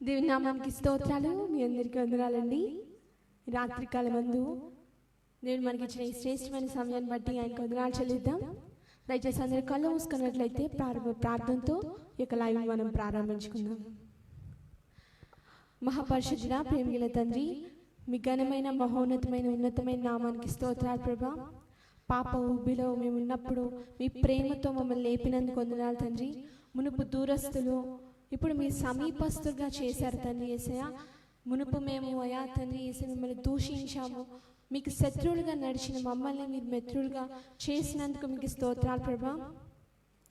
దేవుని నామానికి స్తోత్రాలు. మీ అందరికీ వందనాలండి. రాత్రికాలం మందు దేవుడు మనకి ఇచ్చిన ఈ శ్రేష్టమైన సమయాన్ని బట్టి ఆయనకు వందనాలు చెల్లిద్దాం. దయచేసి అందరి కళ్ళు మూసుకున్నట్లయితే ప్రార్థనతో ఈ యొక్క లైవ్ మనం ప్రారంభించుకుందాం. మహాపరిశుద్ధుడా, ప్రేమగల తండ్రి, మీ ఘనమైన మహోన్నతమైన ఉన్నతమైన నామానికి స్తోత్రాలు ప్రభా. పాప ఊబిలో మేము ఉన్నప్పుడు మీ ప్రేమతో మమ్మల్ని లేపినందుకు వందనాలు తండ్రి. మునుపు దూరస్తులు, ఇప్పుడు మీ సమీపస్తులుగా చేశారు తండ్రి యేసయ్య. మునుపు మేము అయా తండ్రి యేసయ్య మిమ్మల్ని దూషించాము, మీకు శత్రువులుగా నడిచిన మమ్మల్ని మీరు మిత్రులుగా చేసినందుకు మీకు స్తోత్రాలు ప్రభా.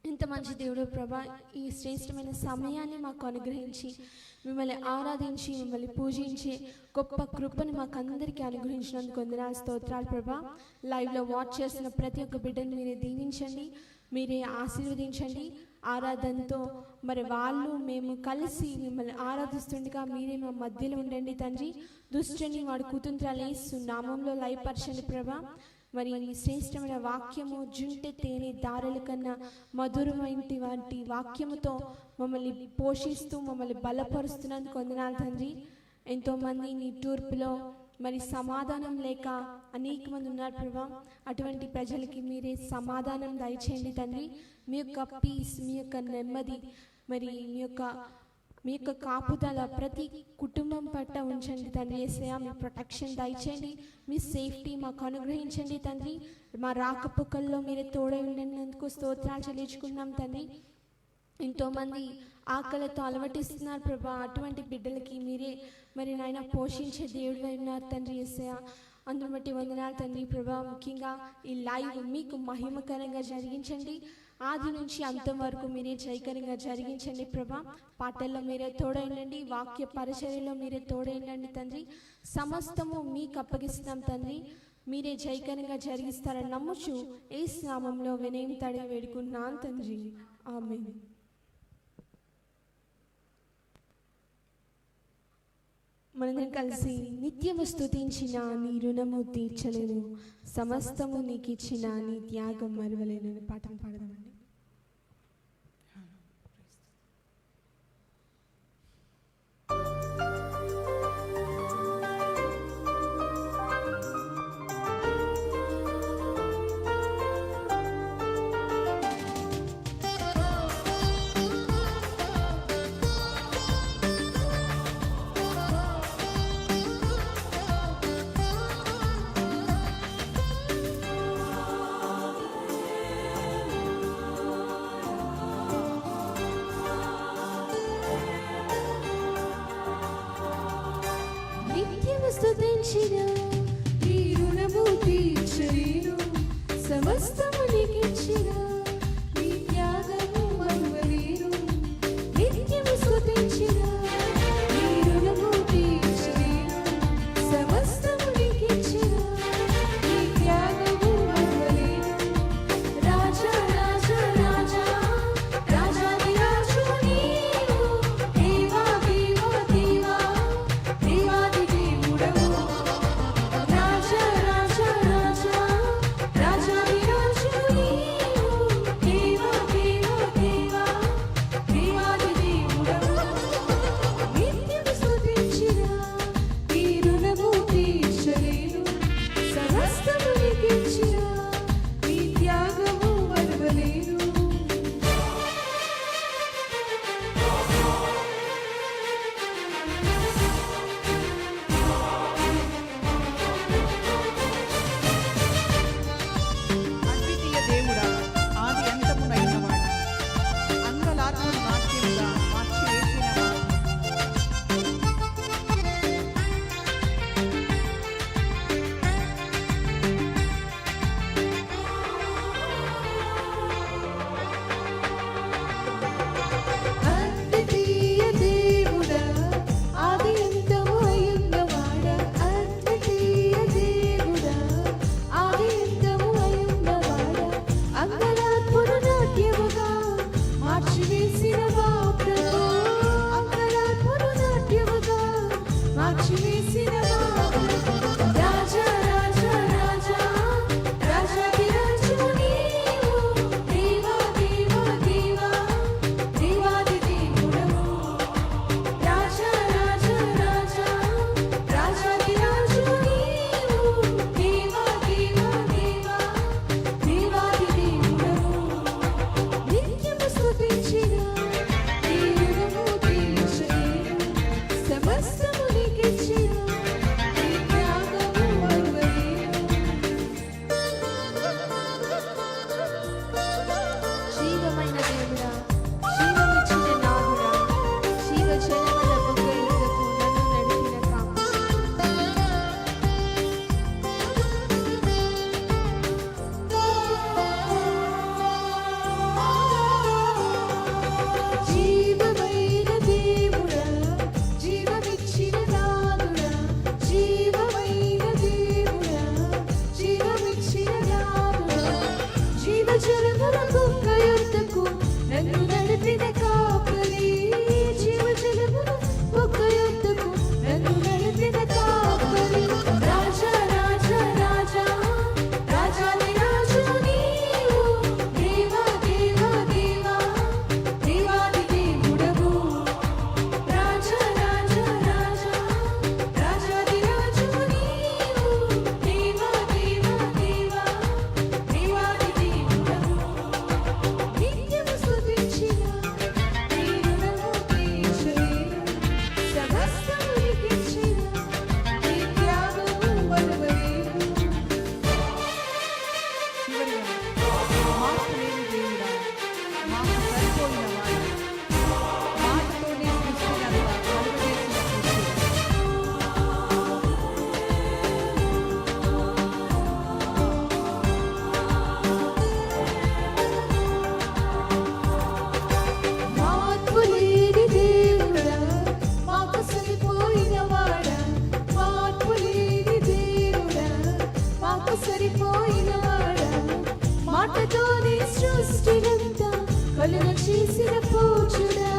ఇంత మంచి దేవుడు ప్రభా, ఈ శ్రేష్టమైన సమయాన్ని మాకు అనుగ్రహించి మిమ్మల్ని ఆరాధించి మిమ్మల్ని పూజించి గొప్ప కృపను మాకు అందరికీ అనుగ్రహించినందుకు వందనాలు స్తోత్రాలు ప్రభా. లైవ్లో వాచ్ చేసిన ప్రతి ఒక్క బిడ్డను మీరే దీవించండి, మీరే ఆశీర్వదించండి. ఆరాధనతో మరి వాళ్ళు మేము కలిసి మిమ్మల్ని ఆరాధిస్తుండగా మీరే మా మధ్యలో ఉండండి తండ్రి. దుష్టుని వాడు కుతంత్రాలు వేస్తూ నామంలో లయపరచండి ప్రభా. మరి ఈ శ్రేష్టమైన వాక్యము జుంటె తేనె దారుల కన్నా మధురమైన వంటి వాక్యముతో మమ్మల్ని పోషిస్తూ మమ్మల్ని బలపరుస్తున్నందుకు వందనాలు తండ్రి. ఎంతోమంది నీ తూర్పులో మరి సమాధానం లేక అనేక మంది ఉన్నారు ప్రభా. అటువంటి ప్రజలకి మీరే సమాధానం దయచేయండి తండ్రి. మీ యొక్క పీస్, మీ యొక్క నెమ్మది, మరి మీ యొక్క కాపుదల ప్రతి కుటుంబం పట్ల ఉంచండి తండ్రి యేసయ్య. మీ ప్రొటెక్షన్ దయచేయండి, మీ సేఫ్టీ మాకు అనుగ్రహించండి తండ్రి. మా రాకపోకల్లో మీరే తోడై ఉండినందుకు స్తోత్రాలు చెల్లించుకున్నాం తండ్రి. ఎంతోమంది ఆకలితో అలవటిస్తున్నారు ప్రభా. అటువంటి బిడ్డలకి మీరే మరి నాయన పోషించే దేవుడు ఉన్నారు తండ్రి యేసయ్య. అందును బట్టి వందనాలు తండ్రి ప్రభా. ముఖ్యంగా ఈ లైవ్ మీకు మహిమకరంగా జరిగించండి, ఆది నుంచి అంతం వరకు మీరే జయకరంగా జరిగించండి ప్రభా. పాటల్లో మీరే తోడైండండి, వాక్య పరిచర్యలో మీరే తోడైండండి తండ్రి. సమస్తము మీకు అప్పగిస్తాం తండ్రి. మీరే జయకరంగా జరిగిస్తారని నమ్ముచు యేసు నామములో వినయం తడి వేడుకున్నాను తండ్రి, ఆమేన్. మనందరం కలిసి నిత్యము స్తుతించిన నీ రుణము తీర్చలేను, సమస్తము నీకు ఇచ్చిన నీ త్యాగం మరువలేను పాఠం పాడదామండి. స్తుతించిన నీ రుణము తీర్చలేను, సమస్తము నీకిచ్చిన నీ త్యాగము మరువలేను. నిత్యము స్తుతించిన నీ రుణము తీర్చలేను, సమస్తము నీకిచ్చిన నీ త్యాగము మరువలేను. రాజా రాజా రాజా రాజాది రాజు నీవు, దేవా దేవా దేవా దేవాది దేవుడవు. చివరిగా మార్పు లేని దేవుడా, మాకు సరిపోయిన వాడు, మాటతోనే సృష్టినంతా కలుగజేసిన చేసిన పూజుడా,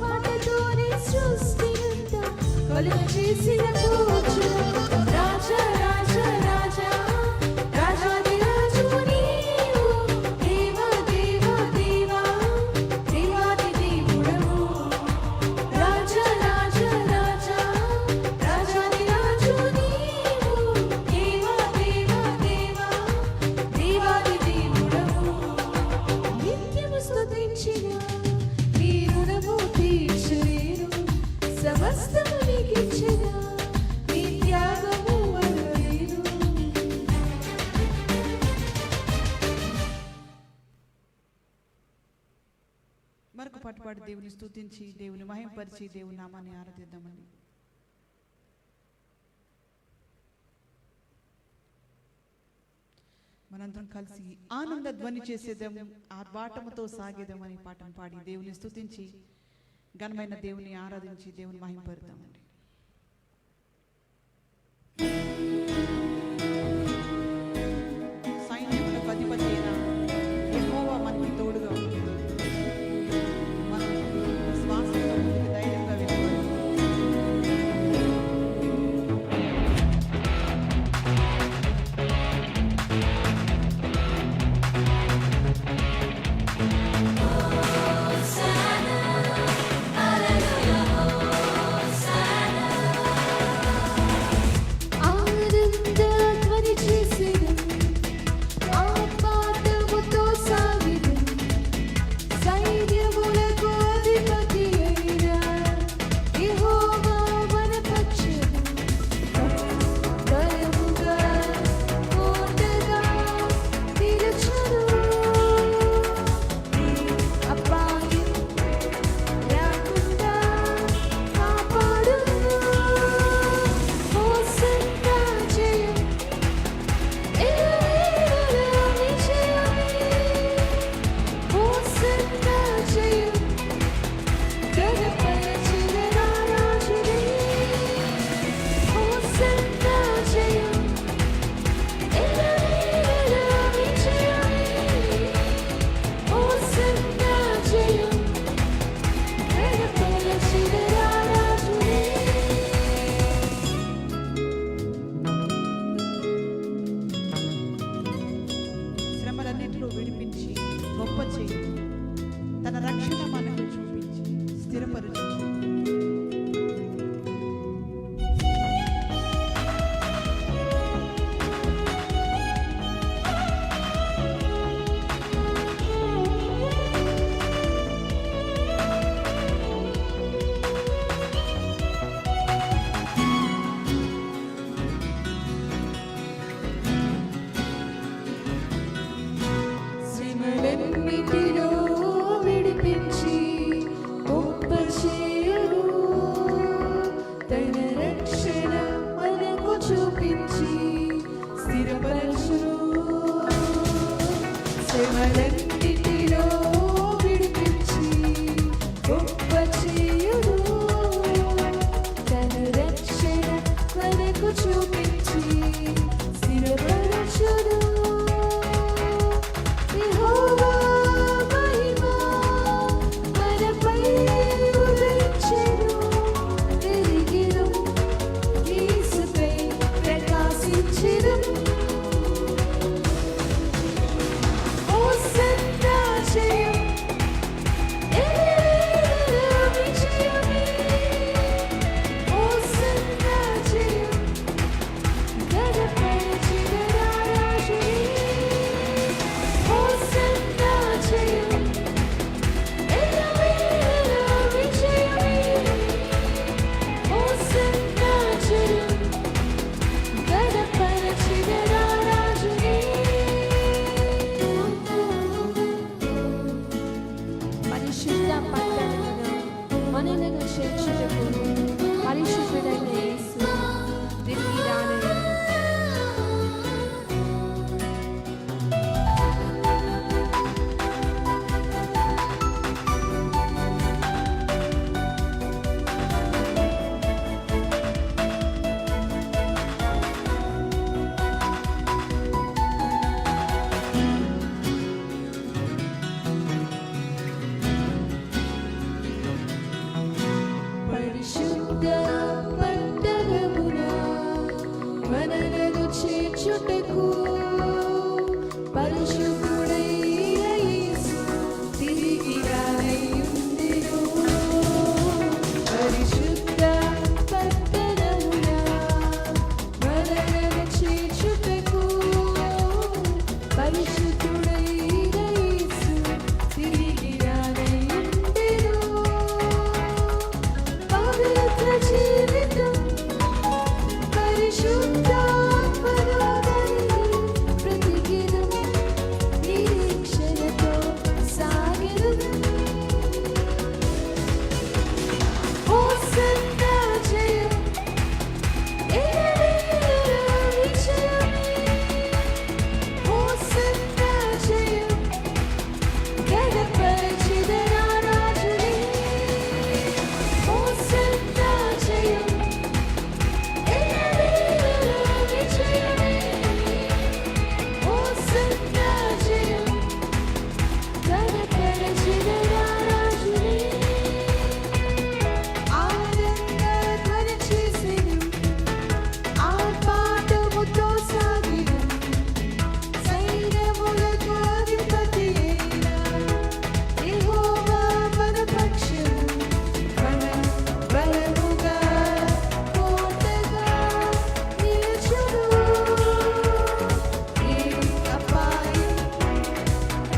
మాటతోనే సృష్టినంతా కలుగ చేసిన పూజుడా, రాజా రాజా రాజా రాజాది రాజు నీవు, దేవా దేవా దేవా దేవాది దేవుడవు, రాజా రాజా రాజా రాజాది రాజు నీవు, దేవా దేవా దేవా దేవాది దేవుడవు, నిత్యము స్తుతించిన నీ రుణము తీర్చలేను, సమస్తము నీకిచ్చిన నీ త్యాగము మరువలేను. మరొక పాటు పాడి దేవుని స్తుతించి దేవుని మహింపరిచి దేవుని నామాన్ని ఆరాధిద్దామండి. మనందరం కలిసి ఆనంద ధ్వని చేసేదాము, ఆర్భాటముతో సాగేదాం అనే పాటను పాడి దేవుని స్తుతించి ఘనమైన దేవుని ఆరాధించి దేవుని మహింపరుద్దామండి. సైన్యములకు అధిపతి అయిన యెహోవా మనకి తోడుగా ఉంది. మనం శ్వాసతో ముందుకు ధైర్యంగా వెళ్ళాలి. ఆనంద ధ్వని చేసేదం, ఆర్భాటముతో సాగెదం, సైన్యములకు అధిపతి అయిన యెహోవా మన పక్షమున బలముగా కోటగా నిలుచును. నీ అపాయం రాకుండా కాపాడును. హోసన్నా జయం, ఎల్లవేళలా విజయమే. హోసన్నా జయం, ఘనపరచిన రారాజునే. హోసన్నా జయం, ఎల్లవేళలా విజయమే. హోసన్నా జయం, ఘనపరచిన రారాజునే. శ్రమలన్నిటిలో విడిపించి గొప్ప చేయి, తన రక్షణ మనకు చూపించి స్థిరపరచు. శ్రమలన్నిటిలో విడిపించి గొప్ప చేయును, తన రక్షణ మనకు చూపించి స్థిరపరచును. శ్రమలన్నిటిలో విడిపించి గొప్ప చేయును, తన రక్షణ మనకు చూపించి స్థిరపరచును. యెహోవా మహిమ మనపై ఉదయించెను, వెలిగెను, యేసుపై ప్రకాశించెను. హోసన్నా పరిశుద్ధుడైన యేసు తిరిగి రానయ్యుండెను. పరిశుద్ధ పట్టణమున మనలను చేర్చుటకు పరిశుద్ధుడైన యేసు తిరిగి రానయ్యుండెను. పవిత్ర జీవితం పరిశుద్ధాత్మలోని ప్రతిదినం నిరీక్షణతో సాగెదను. హోసన్నా జయం, ఎల్లవేళలా విజయమే. హోసన్నా జయం, ఘనపరచెదరా రాజునే. హోసన్నా జయం, ఎల్లవేళలా విజయమే. హోసన్నా జయం, ఘనపరచెదరా రాజునే. ఆనందధ్వని చేసెను, ఆర్భాటముతో సాగెను. సైన్యములకు అధిపతియైన యెహోవా మన పక్షము. మన బలముగా కోటగా నిలుచును. ఏ అపాయం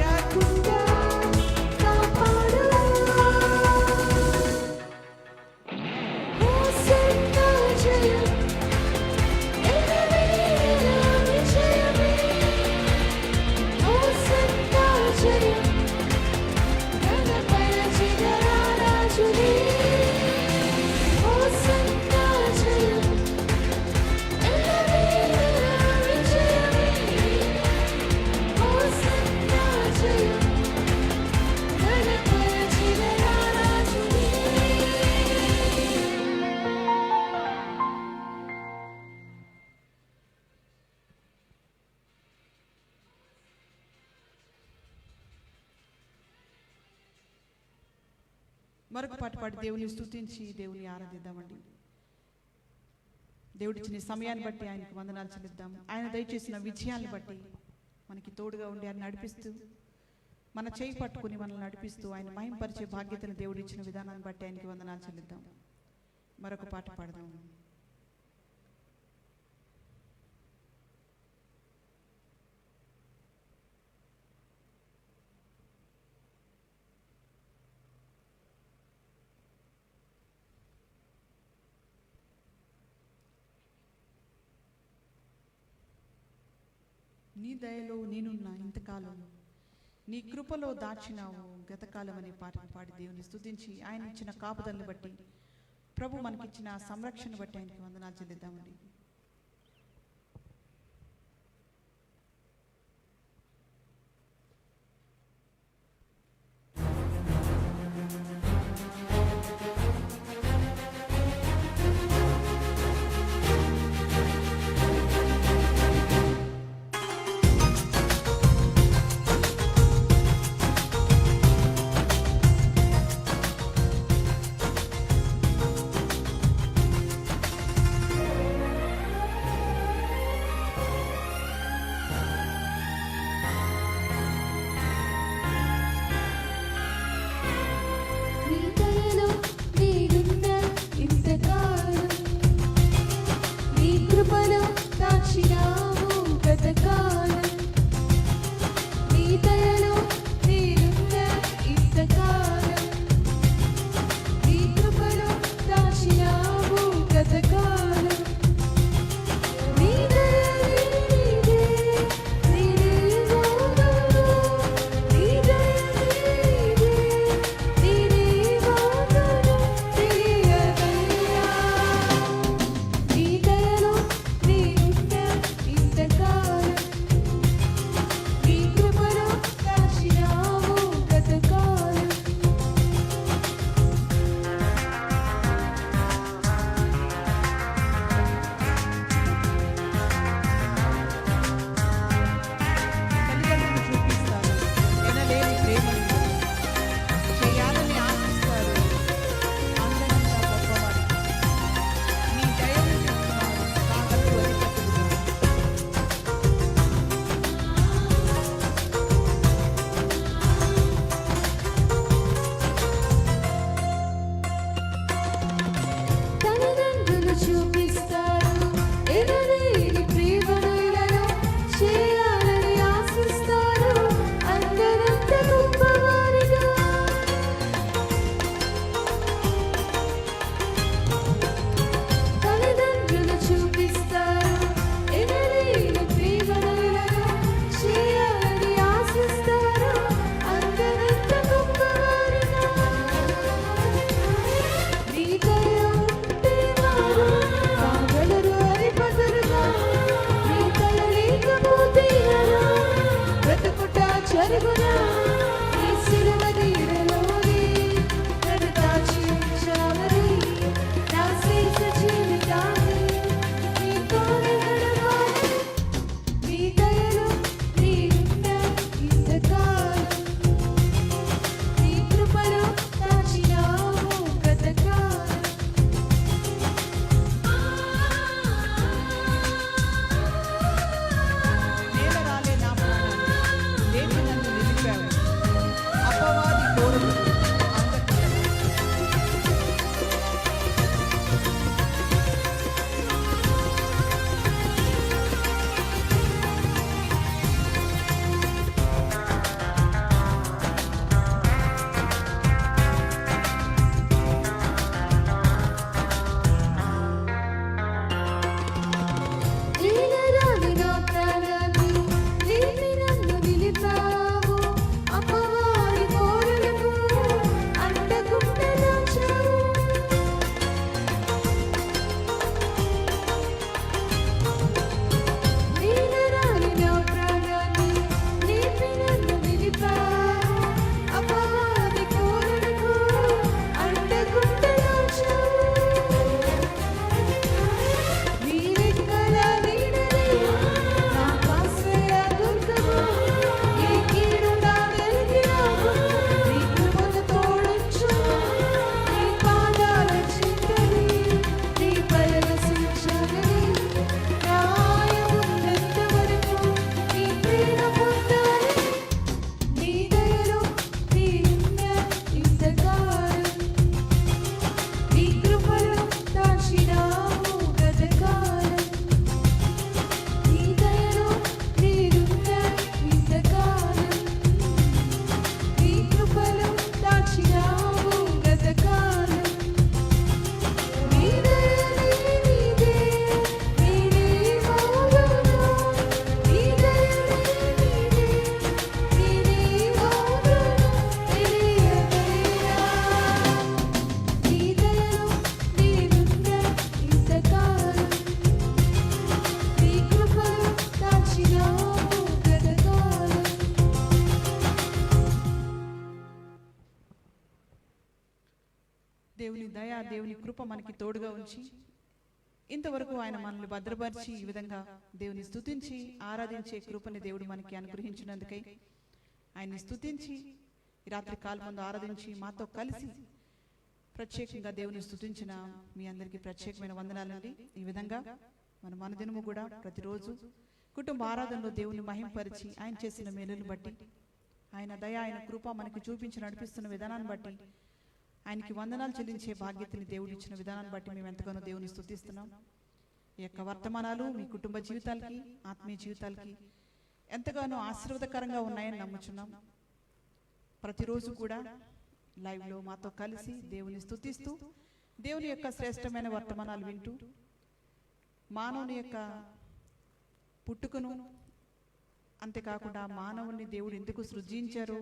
రాకుండా కాపాడును. హోసన్నా జయం, ఎల్లవేళలా విజయమే. హోసన్నా జయం, ఘనపరచెదరా రాజునే. హోసన్నా జయం, ఎల్లవేళలా విజయమే. హోసన్నా జయం, ఘనపరచెదరా రాజునే. మరొక పాట పాడి దేవుని స్తుతించి దేవుని ఆరాధిద్దామండి. దేవుడిచ్చిన సమయాన్ని బట్టి ఆయనకు వందనాలు చెల్లిద్దాం. ఆయన దయచేసిన విజయాన్ని బట్టి మనకి తోడుగా ఉండి ఆయన నడిపిస్తూ, మన చేయి పట్టుకుని మనల్ని నడిపిస్తూ ఆయన మహింపరిచే భాగ్యతను దేవుడిచ్చిన విధానాన్ని బట్టి ఆయనకి వందనాలు చెల్లిద్దాం. మరొక పాట పాడదాం. నీ దయలో నేనున్నా ఇంతకాలం, నీ కృపలో దాచినావు గతకాలం అనే పాటను పాడి దేవుని స్తుతించి ఆయన ఇచ్చిన కాపుదలను బట్టి, ప్రభు మనకిచ్చిన సంరక్షణ బట్టి ఆయనకి వందనాలు చెల్లిద్దామండి. జరుగునా నీ సిలువ నీడలోనే నన్ను దాచి ఉంచావని నా శేష జీవితాన్ని నీతోనే గడపాలి. నీ దయలో నీరున్న ఇంతకాలం నీ కృపలో దాచినావు గతకాలం. నేల రాలే నా ప్రాణాన్ని లేపి నన్ను నిలిపావు. అపవాది కోరుకు నీలరాని నా ప్రాణాన్ని లేపి నన్ను నిలిపావు. అపవాది కోరలకు అంటకుండా దాచావు. నీలరాని నా ప్రాణాన్ని లేపి నన్ను నిలిపావు. అపవాది కోరలకు అంటకుండా దాచావు. నీరెక్కల నీడనే నాకాశ్రయ దుర్గము. ఏ కీడు నా వెలిగినావు. నీ కృపను తోడొచ్చును. నీ పాదాల చింతని నీ పరవశించగలి. నా ఆయువున్నంత వరకు నీ ప్రేమ పొందాలి. నీ దయలో నీరున్న ఇంతకాలం నీ కృపలో దాచినావు గతకాలం. నీ దయలో నీరున్న ఇంతకాలం నీ కృపలో దాచినావు గతకాలం. నీ దయనే నీదే నేనే మౌనము. నీ దయనే నీదే నేనే మౌనము. తెలియకైనా నీ దయలో నీరున్న ఇంతకాలం నీ కృపలో దాచినావు గతకాలం. దేవుని దయ దేవుని కృప మనకి తోడుగా ఉంచి ఇంతవరకు ఆయన మనల్ని భద్రపరిచి ఈ విధంగా దేవుని స్తుతించి ఆరాధించే కృపని దేవుడు మనకి అనుగ్రహించినందుకై ఆయన్ని స్తుతించి ఈ రాత్రి కాలమందు ఆరాధించి మాతో కలిసి ప్రత్యేకంగా దేవుని స్తుతించిన మీ అందరికీ ప్రత్యేకమైన వందనాలండి. ఈ విధంగా మన దినము కూడా ప్రతిరోజు కుటుంబ ఆరాధనలో దేవుని మహింపరిచి ఆయన చేసిన మేలును బట్టి ఆయన దయ ఆయన కృప మనకి చూపించి నడిపిస్తున్న విధానాన్ని బట్టి ఆయనకి వందనాలు చెల్లించే బాధ్యతని దేవుడు ఇచ్చిన విధానాన్ని బట్టి మేము ఎంతగానో దేవుని స్తుతిస్తున్నాం. ఈ యొక్క వర్తమానాలు మీ కుటుంబ జీవితాలకి ఆత్మీయ జీవితాలకి ఎంతగానో ఆశీర్వాదకరంగా ఉన్నాయని నమ్ముచున్నాం. ప్రతిరోజు కూడా లైవ్లో మాతో కలిసి దేవుని స్తుతిస్తూ దేవుని యొక్క శ్రేష్టమైన వర్తమానాలు వింటూ మానవుని యొక్క పుట్టుకను అంతేకాకుండా మానవుని దేవుడు ఎందుకు సృజించారు,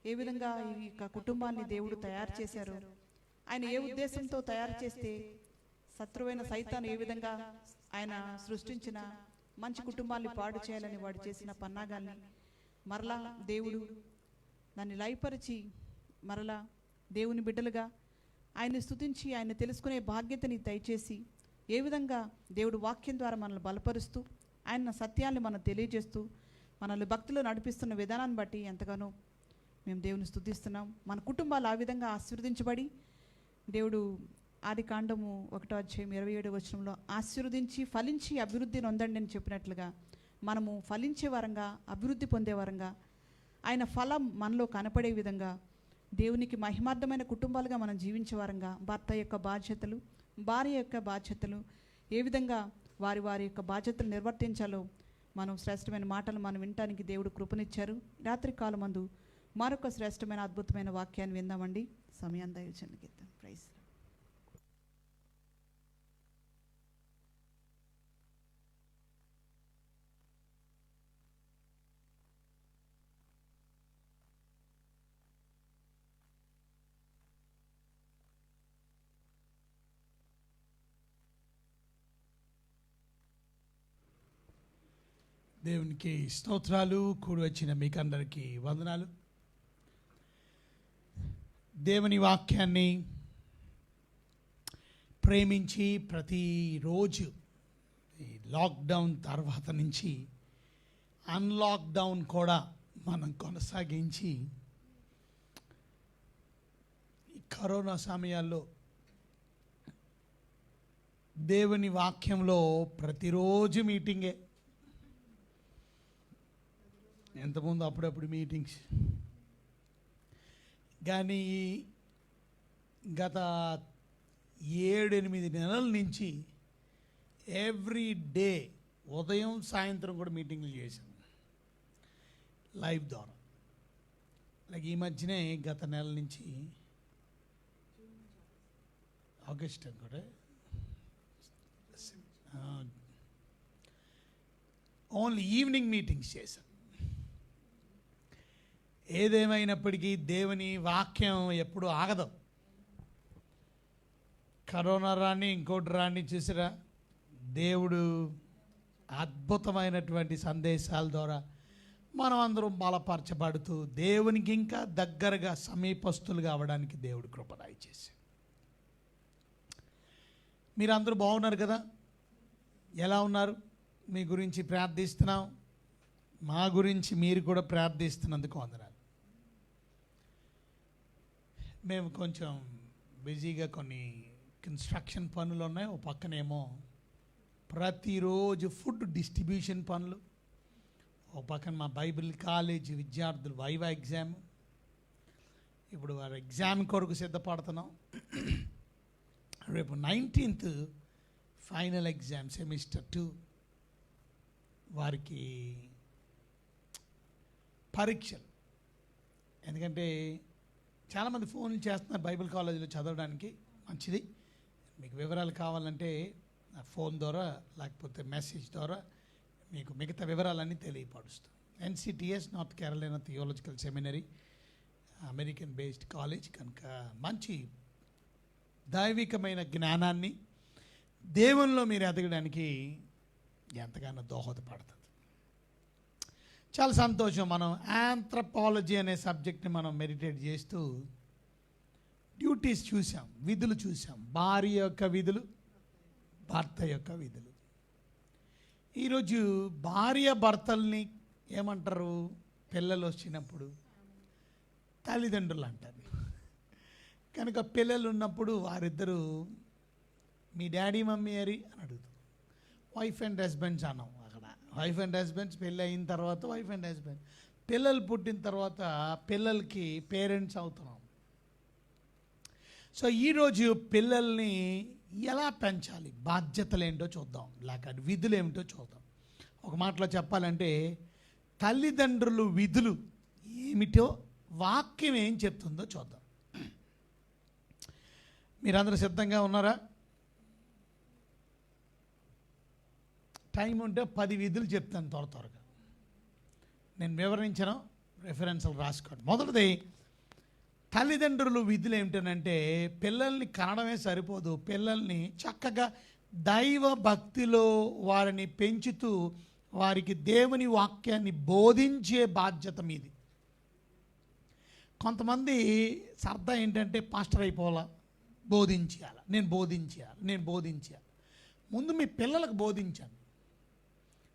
ఏ విధంగా ఈ యొక్క కుటుంబాన్ని దేవుడు తయారు చేశారు, ఆయన ఏ ఉద్దేశంతో తయారు చేస్తే శత్రువైన సైతాను ఏ విధంగా ఆయన సృష్టించిన మంచి కుటుంబాన్ని పాడు చేయాలని వాడు చేసిన పన్నాగాల్ని మరలా దేవుడు దాన్ని లయపరిచి మరలా దేవుని బిడ్డలుగా ఆయన్ని స్తుతించి ఆయన తెలుసుకునే బాధ్యతని దయచేసి ఏ విధంగా దేవుడు వాక్యం ద్వారా మనల్ని బలపరుస్తూ ఆయన సత్యాన్ని మనం తెలియజేస్తూ మనల్ని భక్తులు నడిపిస్తున్న విధానాన్ని బట్టి ఎంతగానో మేము దేవుని స్తుతిస్తున్నాం. మన కుటుంబాలు ఆ విధంగా ఆశీర్వదించబడి దేవుడు ఆది కాండము 1:27 ఆశీర్వదించి ఫలించి అభివృద్ధి నొందండి అని చెప్పినట్లుగా మనము ఫలించే వారంగా అభివృద్ధి పొందే వారంగా ఆయన ఫలం మనలో కనపడే విధంగా దేవునికి మహిమార్థమైన కుటుంబాలుగా మనం జీవించే వారంగా భర్త యొక్క బాధ్యతలు భార్య యొక్క బాధ్యతలు ఏ విధంగా వారి వారి యొక్క బాధ్యతలు నిర్వర్తించాలో మనం శ్రేష్టమైన మాటలు మనం వినటానికి దేవుడు కృపనిచ్చారు. రాత్రి కాలమందు మరొక శ్రేష్టమైన అద్భుతమైన వాక్యాన్ని విందామండి. సమయాన్ని దయచేయండి. కీర్తన ప్రైజ్. దేవునికి స్తోత్రాలు. కూడి వచ్చిన మీకు అందరికీ వందనాలు. దేవుని వాక్యాన్ని ప్రేమించి ప్రతిరోజు ఈ లాక్డౌన్ తర్వాత నుంచి అన్లాక్డౌన్ కూడా మనం కొనసాగించి ఈ కరోనా సమయాల్లో దేవుని వాక్యంలో ప్రతిరోజు మీటింగే. ఎంతమంది అప్పుడప్పుడు మీటింగ్స్. కానీ గత 7-8 నెలల నుంచి ఎవ్రీ డే ఉదయం సాయంత్రం కూడా మీటింగ్లు చేశాం లైవ్ ద్వారా. అలాగే ఈ మధ్యనే గత నెల నుంచి ఆగస్ట్ కూడా ఓన్లీ ఈవినింగ్ మీటింగ్స్ చేశాం. ఏదేమైనప్పటికీ దేవుని వాక్యం ఎప్పుడు ఆగదు. కరోనా రాని ఇంకోటి రాని చూసిరా, దేవుడు అద్భుతమైనటువంటి సందేశాల ద్వారా మనం అందరం బలపరచబడుతూ దేవునికి ఇంకా దగ్గరగా సమీపస్తులుగా అవ్వడానికి దేవుడు కృప దయచేసి. మీరందరూ బాగున్నారు కదా? ఎలా ఉన్నారు? మీ గురించి ప్రార్థిస్తున్నాం. మా గురించి మీరు కూడా ప్రార్థిస్తున్నందుకు వందనాలు. మేము కొంచెం బిజీగా కొన్ని కన్స్ట్రక్షన్ పనులు ఉన్నాయి. ఓ పక్కనేమో ప్రతిరోజు ఫుడ్ డిస్ట్రిబ్యూషన్ పనులు, ఓ పక్కన మా బైబిల్ కాలేజ్ విద్యార్థులు వైవా ఎగ్జామ్. ఇప్పుడు వారి ఎగ్జామ్ కొరకు సిద్ధపడుతున్నాం. రేపు 19th ఫైనల్ ఎగ్జామ్ సెమిస్టర్ 2 వారికి పరీక్షలు. ఎందుకంటే చాలామంది ఫోన్లు చేస్తున్నారు బైబిల్ కాలేజీలో చదవడానికి. మంచిది. మీకు వివరాలు కావాలంటే ఫోన్ ద్వారా లేకపోతే మెసేజ్ ద్వారా మీకు మిగతా వివరాలన్నీ తెలియపరుస్తాం. NCTS నార్త్ కేరళైనా theological seminary, American based college కనుక మంచి దైవికమైన జ్ఞానాన్ని దేవునిలో మీరు ఎదగడానికి ఎంతగానో దోహదపడుతుంది. చాలా సంతోషం. మనం ఆంథ్రపాలజీ అనే సబ్జెక్ట్ని మనం మెడిటేట్ చేస్తూ డ్యూటీస్ చూసాం, విధులు చూసాం. భార్య యొక్క విధులు, భర్త యొక్క విధులు. ఈరోజు భార్య భర్తల్ని ఏమంటారు? పిల్లలు వచ్చినప్పుడు తల్లిదండ్రులు అంటారు. కనుక పిల్లలు ఉన్నప్పుడు వారిద్దరూ మీ డాడీ మమ్మీ అని అడుగుతారు. వైఫ్ అండ్ హస్బెండ్స్ అన్నాం అక్కడ. వైఫ్ అండ్ హస్బెండ్స్ పెళ్ళి అయిన తర్వాత వైఫ్ అండ్ హస్బెండ్. పిల్లలు పుట్టిన తర్వాత పిల్లలకి పేరెంట్స్ అవుతున్నాం. సో ఈరోజు పిల్లల్ని ఎలా పెంచాలి, బాధ్యతలు ఏంటో చూద్దాం, లేక విధులు ఏమిటో చూద్దాం. ఒక మాటలో చెప్పాలంటే తల్లిదండ్రులు విధులు ఏమిటో వాక్యం ఏం చెప్తుందో చూద్దాం. మీరందరూ సిద్ధంగా ఉన్నారా? టైం ఉంటే 10 విధులు చెప్తాను త్వరగా. నేను వివరించను, రెఫరెన్స్లు రాసుకోండి. మొదటిది, తల్లిదండ్రులు విధులు ఏమిటనంటే పిల్లల్ని కనడమే సరిపోదు, పిల్లల్ని చక్కగా దైవ భక్తిలో వారిని పెంచుతూ వారికి దేవుని వాక్యాన్ని బోధించే బాధ్యత మీది. కొంతమంది సరదా ఏంటంటే పాస్టర్ అయిపోవాలా, బోధించేయాలి, నేను బోధించేయాలి. ముందు మీ పిల్లలకు బోధించండి,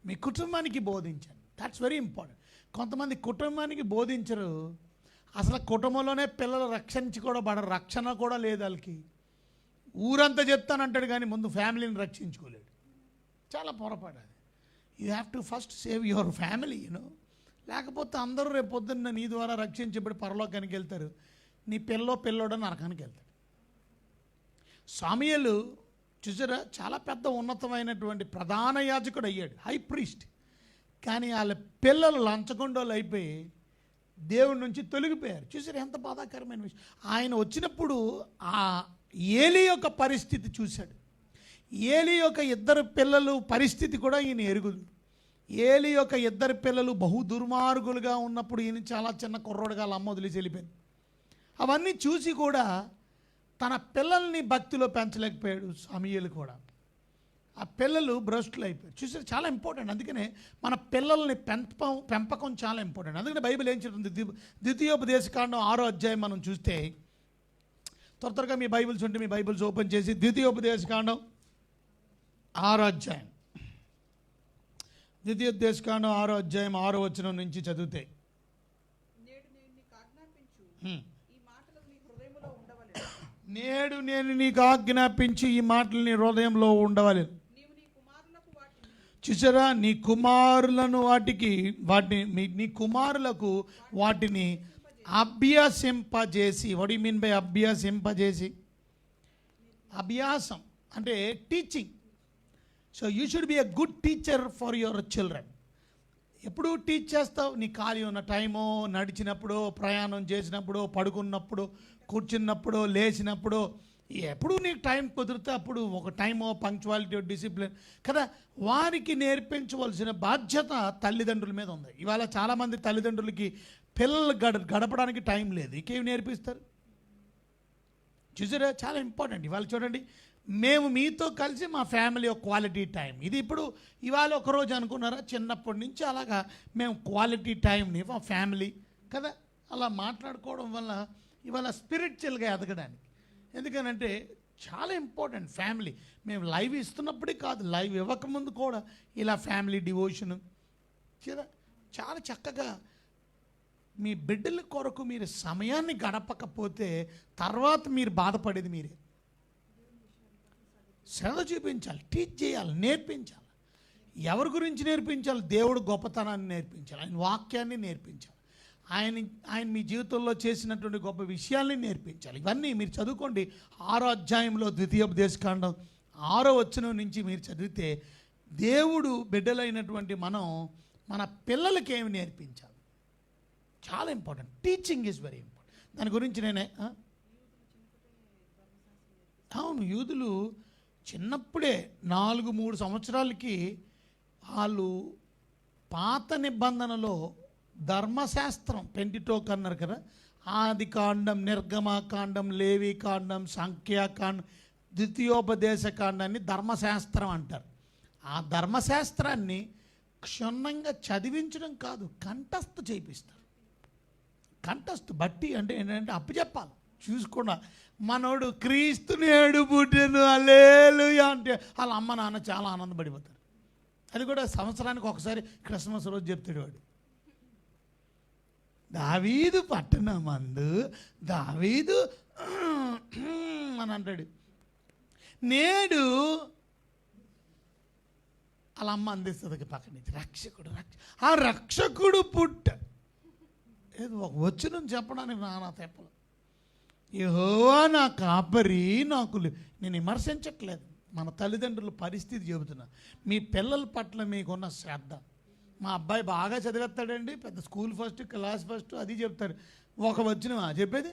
మీ కుటుంబానికి బోధించండి. That's very important. కొంతమంది కుటుంబానికి బోధించరు, అసలు కుటుంబంలోనే పిల్లలు రక్షణ కూడా లేదు వాళ్ళకి. ఊరంతా చెప్తానంటాడు కానీ ముందు ఫ్యామిలీని రక్షించుకోలేడు. చాలా పొరపాటు అది. You have to first save your family, లేకపోతే అందరూ రేపు పొద్దున్న నీ ద్వారా రక్షించబడి పరలోకానికి వెళ్తారు, నీ పిల్లోడు నరకానికి వెళ్తాడు. సమూయేలు చూసారా, చాలా పెద్ద ఉన్నతమైనటువంటి ప్రధాన యాజకుడు అయ్యాడు, హై ప్రీస్ట్. కానీ వాళ్ళ పిల్లలు లంచగొండోళ్ళు అయిపోయి దేవుడి నుంచి తొలగిపోయారు. చూసారు ఎంత బాధాకరమైన విషయం. ఆయన వచ్చినప్పుడు ఆ ఏలీ యొక్క పరిస్థితి చూశాడు. ఏలీ యొక్క 2 పిల్లలు పరిస్థితి కూడా ఈయన ఎరుగుదు. ఏలీ యొక్క 2 పిల్లలు బహు దుర్మార్గులుగా ఉన్నప్పుడు ఈయన చాలా చిన్న కుర్రోడుగా అమ్మ వదిలేసి వెళ్ళిపోయింది. అవన్నీ చూసి కూడా తన పిల్లల్ని భక్తిలో పెంచలేకపోయాడు సమూయేలు కూడా. ఆ పిల్లలు భ్రష్టులు అయిపోయారు. చూసారు, చాలా ఇంపార్టెంట్. అందుకనే మన పిల్లల్ని పెంపకం చాలా ఇంపార్టెంట్. అందుకని బైబిల్ ఏం చెప్తుంది, ద్వితీయోపదేశకాండం 6వ అధ్యాయం మనం చూస్తే, త్వరగా మీ బైబిల్స్ ఉంటే మీ బైబిల్స్ ఓపెన్ చేసి ద్వితీయోపదేశకాండం 6వ అధ్యాయం, ద్వితీయోపదేశకాండం 6వ అధ్యాయం 6వ వచనం నుంచి చదివితే, నేడు నేను నీకు ఆజ్ఞాపించి ఈ మాటలు నీ హృదయంలో ఉండవాలి. చూసారా, నీ కుమారులకు వాటిని అభ్యాసింపజేసి. వాట్ యు మీన్ బై అభ్యాసింపజేసి? అభ్యాసం అంటే teaching. So you should be a good teacher for your children. ఎప్పుడు టీచ్ చేస్తావు? నీ ఖాళీ ఉన్న టైమో, నడిచినప్పుడు, ప్రయాణం చేసినప్పుడు, పడుకున్నప్పుడు, కూర్చున్నప్పుడు, లేచినప్పుడు, ఎప్పుడు నీకు టైం కుదిరితే అప్పుడు ఒక టైమో, పంక్చువాలిటీ, డిసిప్లిన్ కదా, వారికి నేర్పించవలసిన బాధ్యత తల్లిదండ్రుల మీద ఉంది. ఇవాళ చాలామంది తల్లిదండ్రులకి పిల్లలు గడపడానికి టైం లేదు, ఇంకేమి నేర్పిస్తారు? చూసారా, చాలా ఇంపార్టెంట్. ఇవాళ చూడండి, మేము మీతో కలిసి మా ఫ్యామిలీ ఒక క్వాలిటీ టైం. ఇది ఇప్పుడు ఇవాళ ఒకరోజు అనుకున్నారా? చిన్నప్పటి నుంచి అలాగా మేము క్వాలిటీ టైంని మా ఫ్యామిలీ కదా అలా మాట్లాడుకోవడం వల్ల ఇవాళ స్పిరిచువల్గా ఎదగడానికి. ఎందుకనంటే చాలా ఇంపార్టెంట్ ఫ్యామిలీ. మేము లైవ్ ఇస్తున్నప్పుడే కాదు, లైవ్ ఇవ్వకముందు కూడా ఇలా ఫ్యామిలీ డివోషను చాలా చక్కగా మీ బిడ్డల కొరకు మీరు సమయాన్ని గడపకపోతే తర్వాత మీరు బాధపడేది మీరే. శ్రద్ధ చూపించాలి, టీచ్ చేయాలి, నేర్పించాలి. ఎవరి గురించి నేర్పించాలి? దేవుడు గొప్పతనాన్ని నేర్పించాలి, ఆయన వాక్యాన్ని నేర్పించాలి, ఆయన మీ జీవితంలో చేసినటువంటి గొప్ప విషయాల్ని నేర్పించాలి. ఇవన్నీ మీరు చదువుకోండి. 6వ అధ్యాయంలో ద్వితీయోపదేశకాండం 6వ వచనం నుంచి మీరు చదివితే దేవుడు బిడ్డలైనటువంటి మనం మన పిల్లలకి ఏమి నేర్పించాలి? చాలా important. Teaching is very important. దాని గురించి అవును, యూదులు చిన్నప్పుడే 4-3 సంవత్సరాలకి వాళ్ళు పాత నిబంధనలో ధర్మశాస్త్రం, పెంటిటోక్ అన్నారు కదా, ఆదికాండం, నిర్గమకాండం, లేవికాండం, సంఖ్యాకాండం, ద్వితీయోపదేశకాండాన్ని ధర్మశాస్త్రం అంటారు. ఆ ధర్మశాస్త్రాన్ని క్షుణ్ణంగా చదివించడం కాదు, కంఠస్థ చేయిస్తారు. కంఠస్థ బట్టి అంటే ఏంటంటే అప్పచెప్పాలి. చూసుకున్నా మనోడు క్రీస్తు నేడు పుట్టెను హల్లెలూయా అంటే వాళ్ళ అమ్మ నాన్న చాలా ఆనందపడిపోతారు. అది కూడా సంవత్సరానికి ఒకసారి క్రిస్మస్ రోజు చెప్తాడు వాడు. దావీదు పట్టణమందు దావీదు అని అంటాడు. నేడు వాళ్ళ అమ్మ అందిస్తుంది పక్కన నుంచి, రక్షకుడు ఆ రక్షకుడు పుట్ట. ఏదో ఒక వచనం చెప్పడానికి నానా తెప్పలు. యెహోవా నా కాపరి నాకు. నేను విమర్శించట్లేదు, మన తల్లిదండ్రుల పరిస్థితి చెబుతున్నా. మీ పిల్లల పట్ల మీకున్న శ్రద్ధ. మా అబ్బాయి బాగా చదివేస్తాడండి, పెద్ద స్కూల్ ఫస్ట్, క్లాస్ ఫస్ట్, అది చెప్తాడు. ఒక వచనం చెప్పేది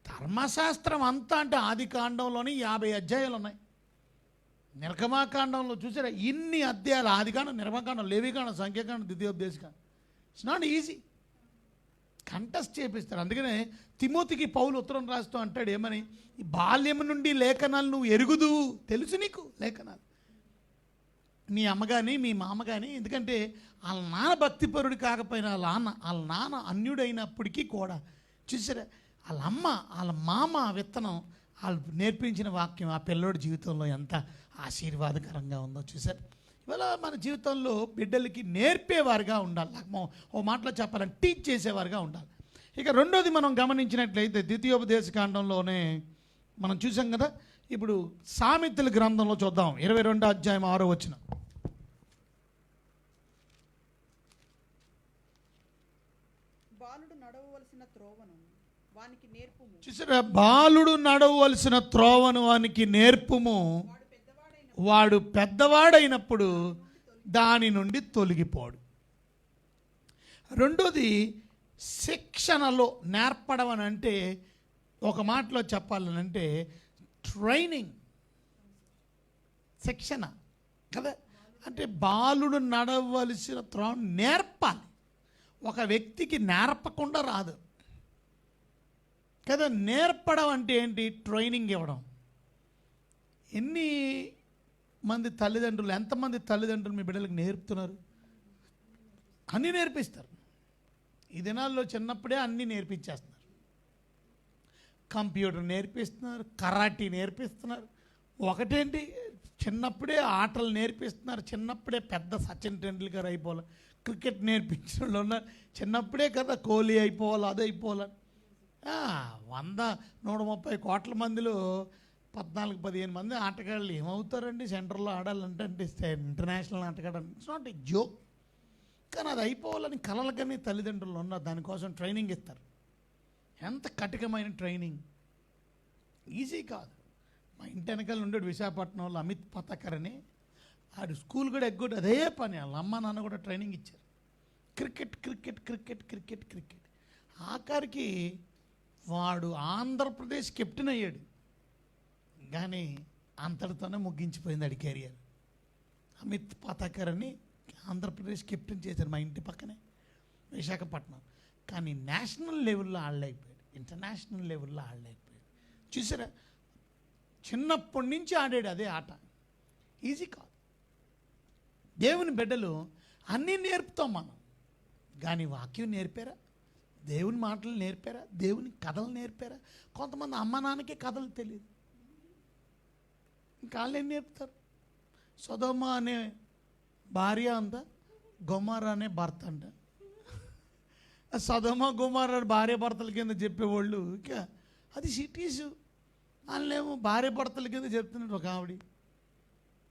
ధర్మశాస్త్రం అంతా అంటే ఆది కాండంలోని 50 అధ్యాయాలు ఉన్నాయి. నిర్గమాకాండంలో చూసారా ఇన్ని అధ్యాయాలు? ఆదికాండం, నిర్గమకాండం, లేవికాండం, సంఖ్యాకాండం, ద్వితీయోపదేశకాండం. It's not easy. కంటెస్ట్ చేపిస్తారు. అందుకనే తిమోతికి పౌలు ఉత్తరం రాస్తూ అంటాడు ఏమని, ఈ బాల్యం నుండి లేఖనాలు నువ్వు ఎరుగుదు, తెలుసు నీకు లేఖనాలు. మీ అమ్మ కానీ మీ మామ కానీ, ఎందుకంటే వాళ్ళ నాన్న భక్తిపరుడు కాకపోయినా వాళ్ళ నాన్న అన్యుడైనప్పటికీ కూడా చూసారా వాళ్ళ అమ్మ వాళ్ళ మామ విత్తనం వాళ్ళు నేర్పించిన వాక్యం ఆ పిల్లోడి జీవితంలో ఎంత ఆశీర్వాదకరంగా ఉందో చూసారు. ఇవాళ మన జీవితంలో బిడ్డలకి నేర్పేవారుగా ఉండాలి. ఓ మాటలో చెప్పాలని టీచ్ చేసేవారుగా ఉండాలి. ఇక రెండోది మనం గమనించినట్లయితే ద్వితీయోపదేశకాండంలోనే మనం చూసాం కదా. ఇప్పుడు సామెతల గ్రంథంలో చూద్దాం, 22వ అధ్యాయం 6వ వచనం. బాలుడు నడవవలసిన త్రోవను వానికి నేర్పుము. చూసారా, బాలుడు నడవవలసిన త్రోవను వానికి నేర్పుము, వాడు పెద్దవాడైనప్పుడు దాని నుండి తొలగిపోడు. రెండోది శిక్షణలో నేర్పడం అని అంటే, ఒక మాటలో చెప్పాలనంటే ట్రైనింగ్, శిక్షణ కదా. అంటే బాలుడు నడవలసిన త్రోవ నేర్పాలి. ఒక వ్యక్తికి నేర్పకుండా రాదు కదా. నేర్పడం అంటే ఏంటి? ట్రైనింగ్ ఇవ్వడం. ఎన్ని మంది తల్లిదండ్రులు, ఎంతమంది తల్లిదండ్రులు మీ బిడ్డలకు నేర్పుతున్నారు? అన్నీ నేర్పిస్తారు. ఈ దినాల్లో చిన్నప్పుడే అన్నీ నేర్పించేస్తున్నారు. కంప్యూటర్ నేర్పిస్తున్నారు, కరాటీ నేర్పిస్తున్నారు. ఒకటేంటి, చిన్నప్పుడే ఆటలు నేర్పిస్తున్నారు. చిన్నప్పుడే పెద్ద సచిన్ టెండూల్కర్ అయిపోవాలి, క్రికెట్ నేర్పించిన వాళ్ళు ఉన్నారు. చిన్నప్పుడే కదా కోహ్లీ అయిపోవాలి, అది అయిపోవాలి. 100-130 కోట్ల మందిలో 14-15 మంది ఆటగాళ్ళు ఏమవుతారండి? సెంటర్లో ఆడాలంటే ఇంటర్నేషనల్ ఆటగాడు. It's not a joke. కానీ అది అయిపోవాలని కలలుగానే తల్లిదండ్రులు ఉన్నారు. దానికోసం ట్రైనింగ్ ఇస్తారు. ఎంత కఠినమైన ట్రైనింగ్, ఈజీ కాదు. మా ఇంటి వెనకాల ఉండేడు విశాఖపట్నంలో అమిత్ పతాకర్ అని, ఆడు స్కూల్ కూడా ఎగ్గొట్టు అదే పని. వాళ్ళ అమ్మ నాన్న కూడా ట్రైనింగ్ ఇచ్చారు. Cricket cricket cricket cricket cricket. ఆఖరికి వాడు ఆంధ్రప్రదేశ్ కెప్టెన్ అయ్యాడు. కానీ అంతటితోనే ముగించిపోయింది ఆడి కెరియర్. అమిత్ పతాకర్ అని ఆంధ్రప్రదేశ్ కెప్టెన్ చేశారు మా ఇంటి పక్కనే విశాఖపట్నం. కానీ నేషనల్ లెవెల్లో ఆడలేకపోయాడు, ఇంటర్నేషనల్ లెవెల్లో ఆడలేకపోయాడు. చూసారా, చిన్నప్పటి నుంచి ఆడాడు అదే ఆట. ఈజీ కాదు. దేవుని బిడ్డలు అన్నీ నేర్పుతాం మనం, కానీ వాక్యం నేర్పారా? దేవుని మాటలు నేర్పారా? దేవుని కథలు నేర్పారా? కొంతమంది అమ్మ నాన్నకి కథలు తెలియదు, ఇంకా వాళ్ళు ఏం నేర్పుతారు? సొదొమ అనే భార్య అంతా, గొమొర్రా అనే భర్త అంట. సొదొమ గొమొర్రా భార్య భర్తల కింద చెప్పేవాళ్ళు, ఇంకా అది సిటీస్. వాళ్ళేమో భార్య భర్తల కింద చెప్తున్నారు ఒక ఆవిడ.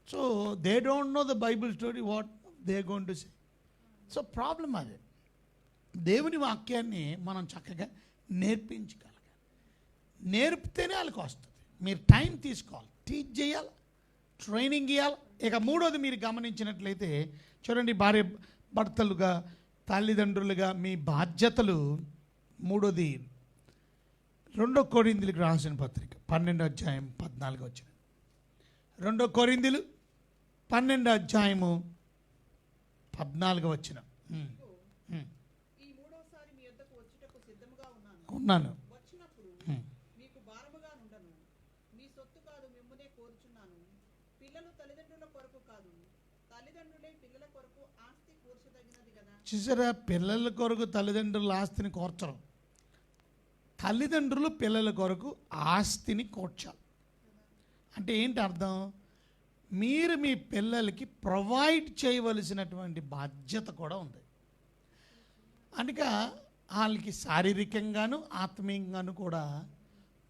So they don't know the Bible story, what they going to say. So problem అదే. దేవుని వాక్యాన్ని మనం చక్కగా నేర్పించగలగాలి. నేర్పితేనే వాళ్ళకి వస్తుంది. మీరు టైం తీసుకోవాలి, టీచ్ చేయాలి, ట్రైనింగ్ ఇవ్వాలి. ఇక మూడోది మీరు గమనించినట్లయితే చూడండి, భార్య భర్తలుగా తల్లిదండ్రులుగా మీ బాధ్యతలు. మూడోది 2 కొరింథీయులకు రాసిన పత్రిక 12:14. 2 కొరింథీయులు 12:14. ఉన్నాను. మీకు భారముగా ఉండను, మీ సొత్తు కాదు, మిమ్మునే కోరుచున్నాను. పిల్లలు తల్లిదండ్రుల కొరకు కాదు, తల్లిదండ్రులే పిల్లల కొరకు ఆస్తి కూర్చదగినది కదా. చూసారా, పిల్లల కొరకు తల్లిదండ్రుల ఆస్తిని కోర్చరు, తల్లిదండ్రులు పిల్లల కొరకు ఆస్తిని కూర్చాలి. అంటే ఏంటి అర్థం? మీరు మీ పిల్లలకి ప్రొవైడ్ చేయవలసినటువంటి బాధ్యత కూడా ఉంది. అందుక వాళ్ళకి శారీరకంగాను ఆత్మీయంగాను కూడా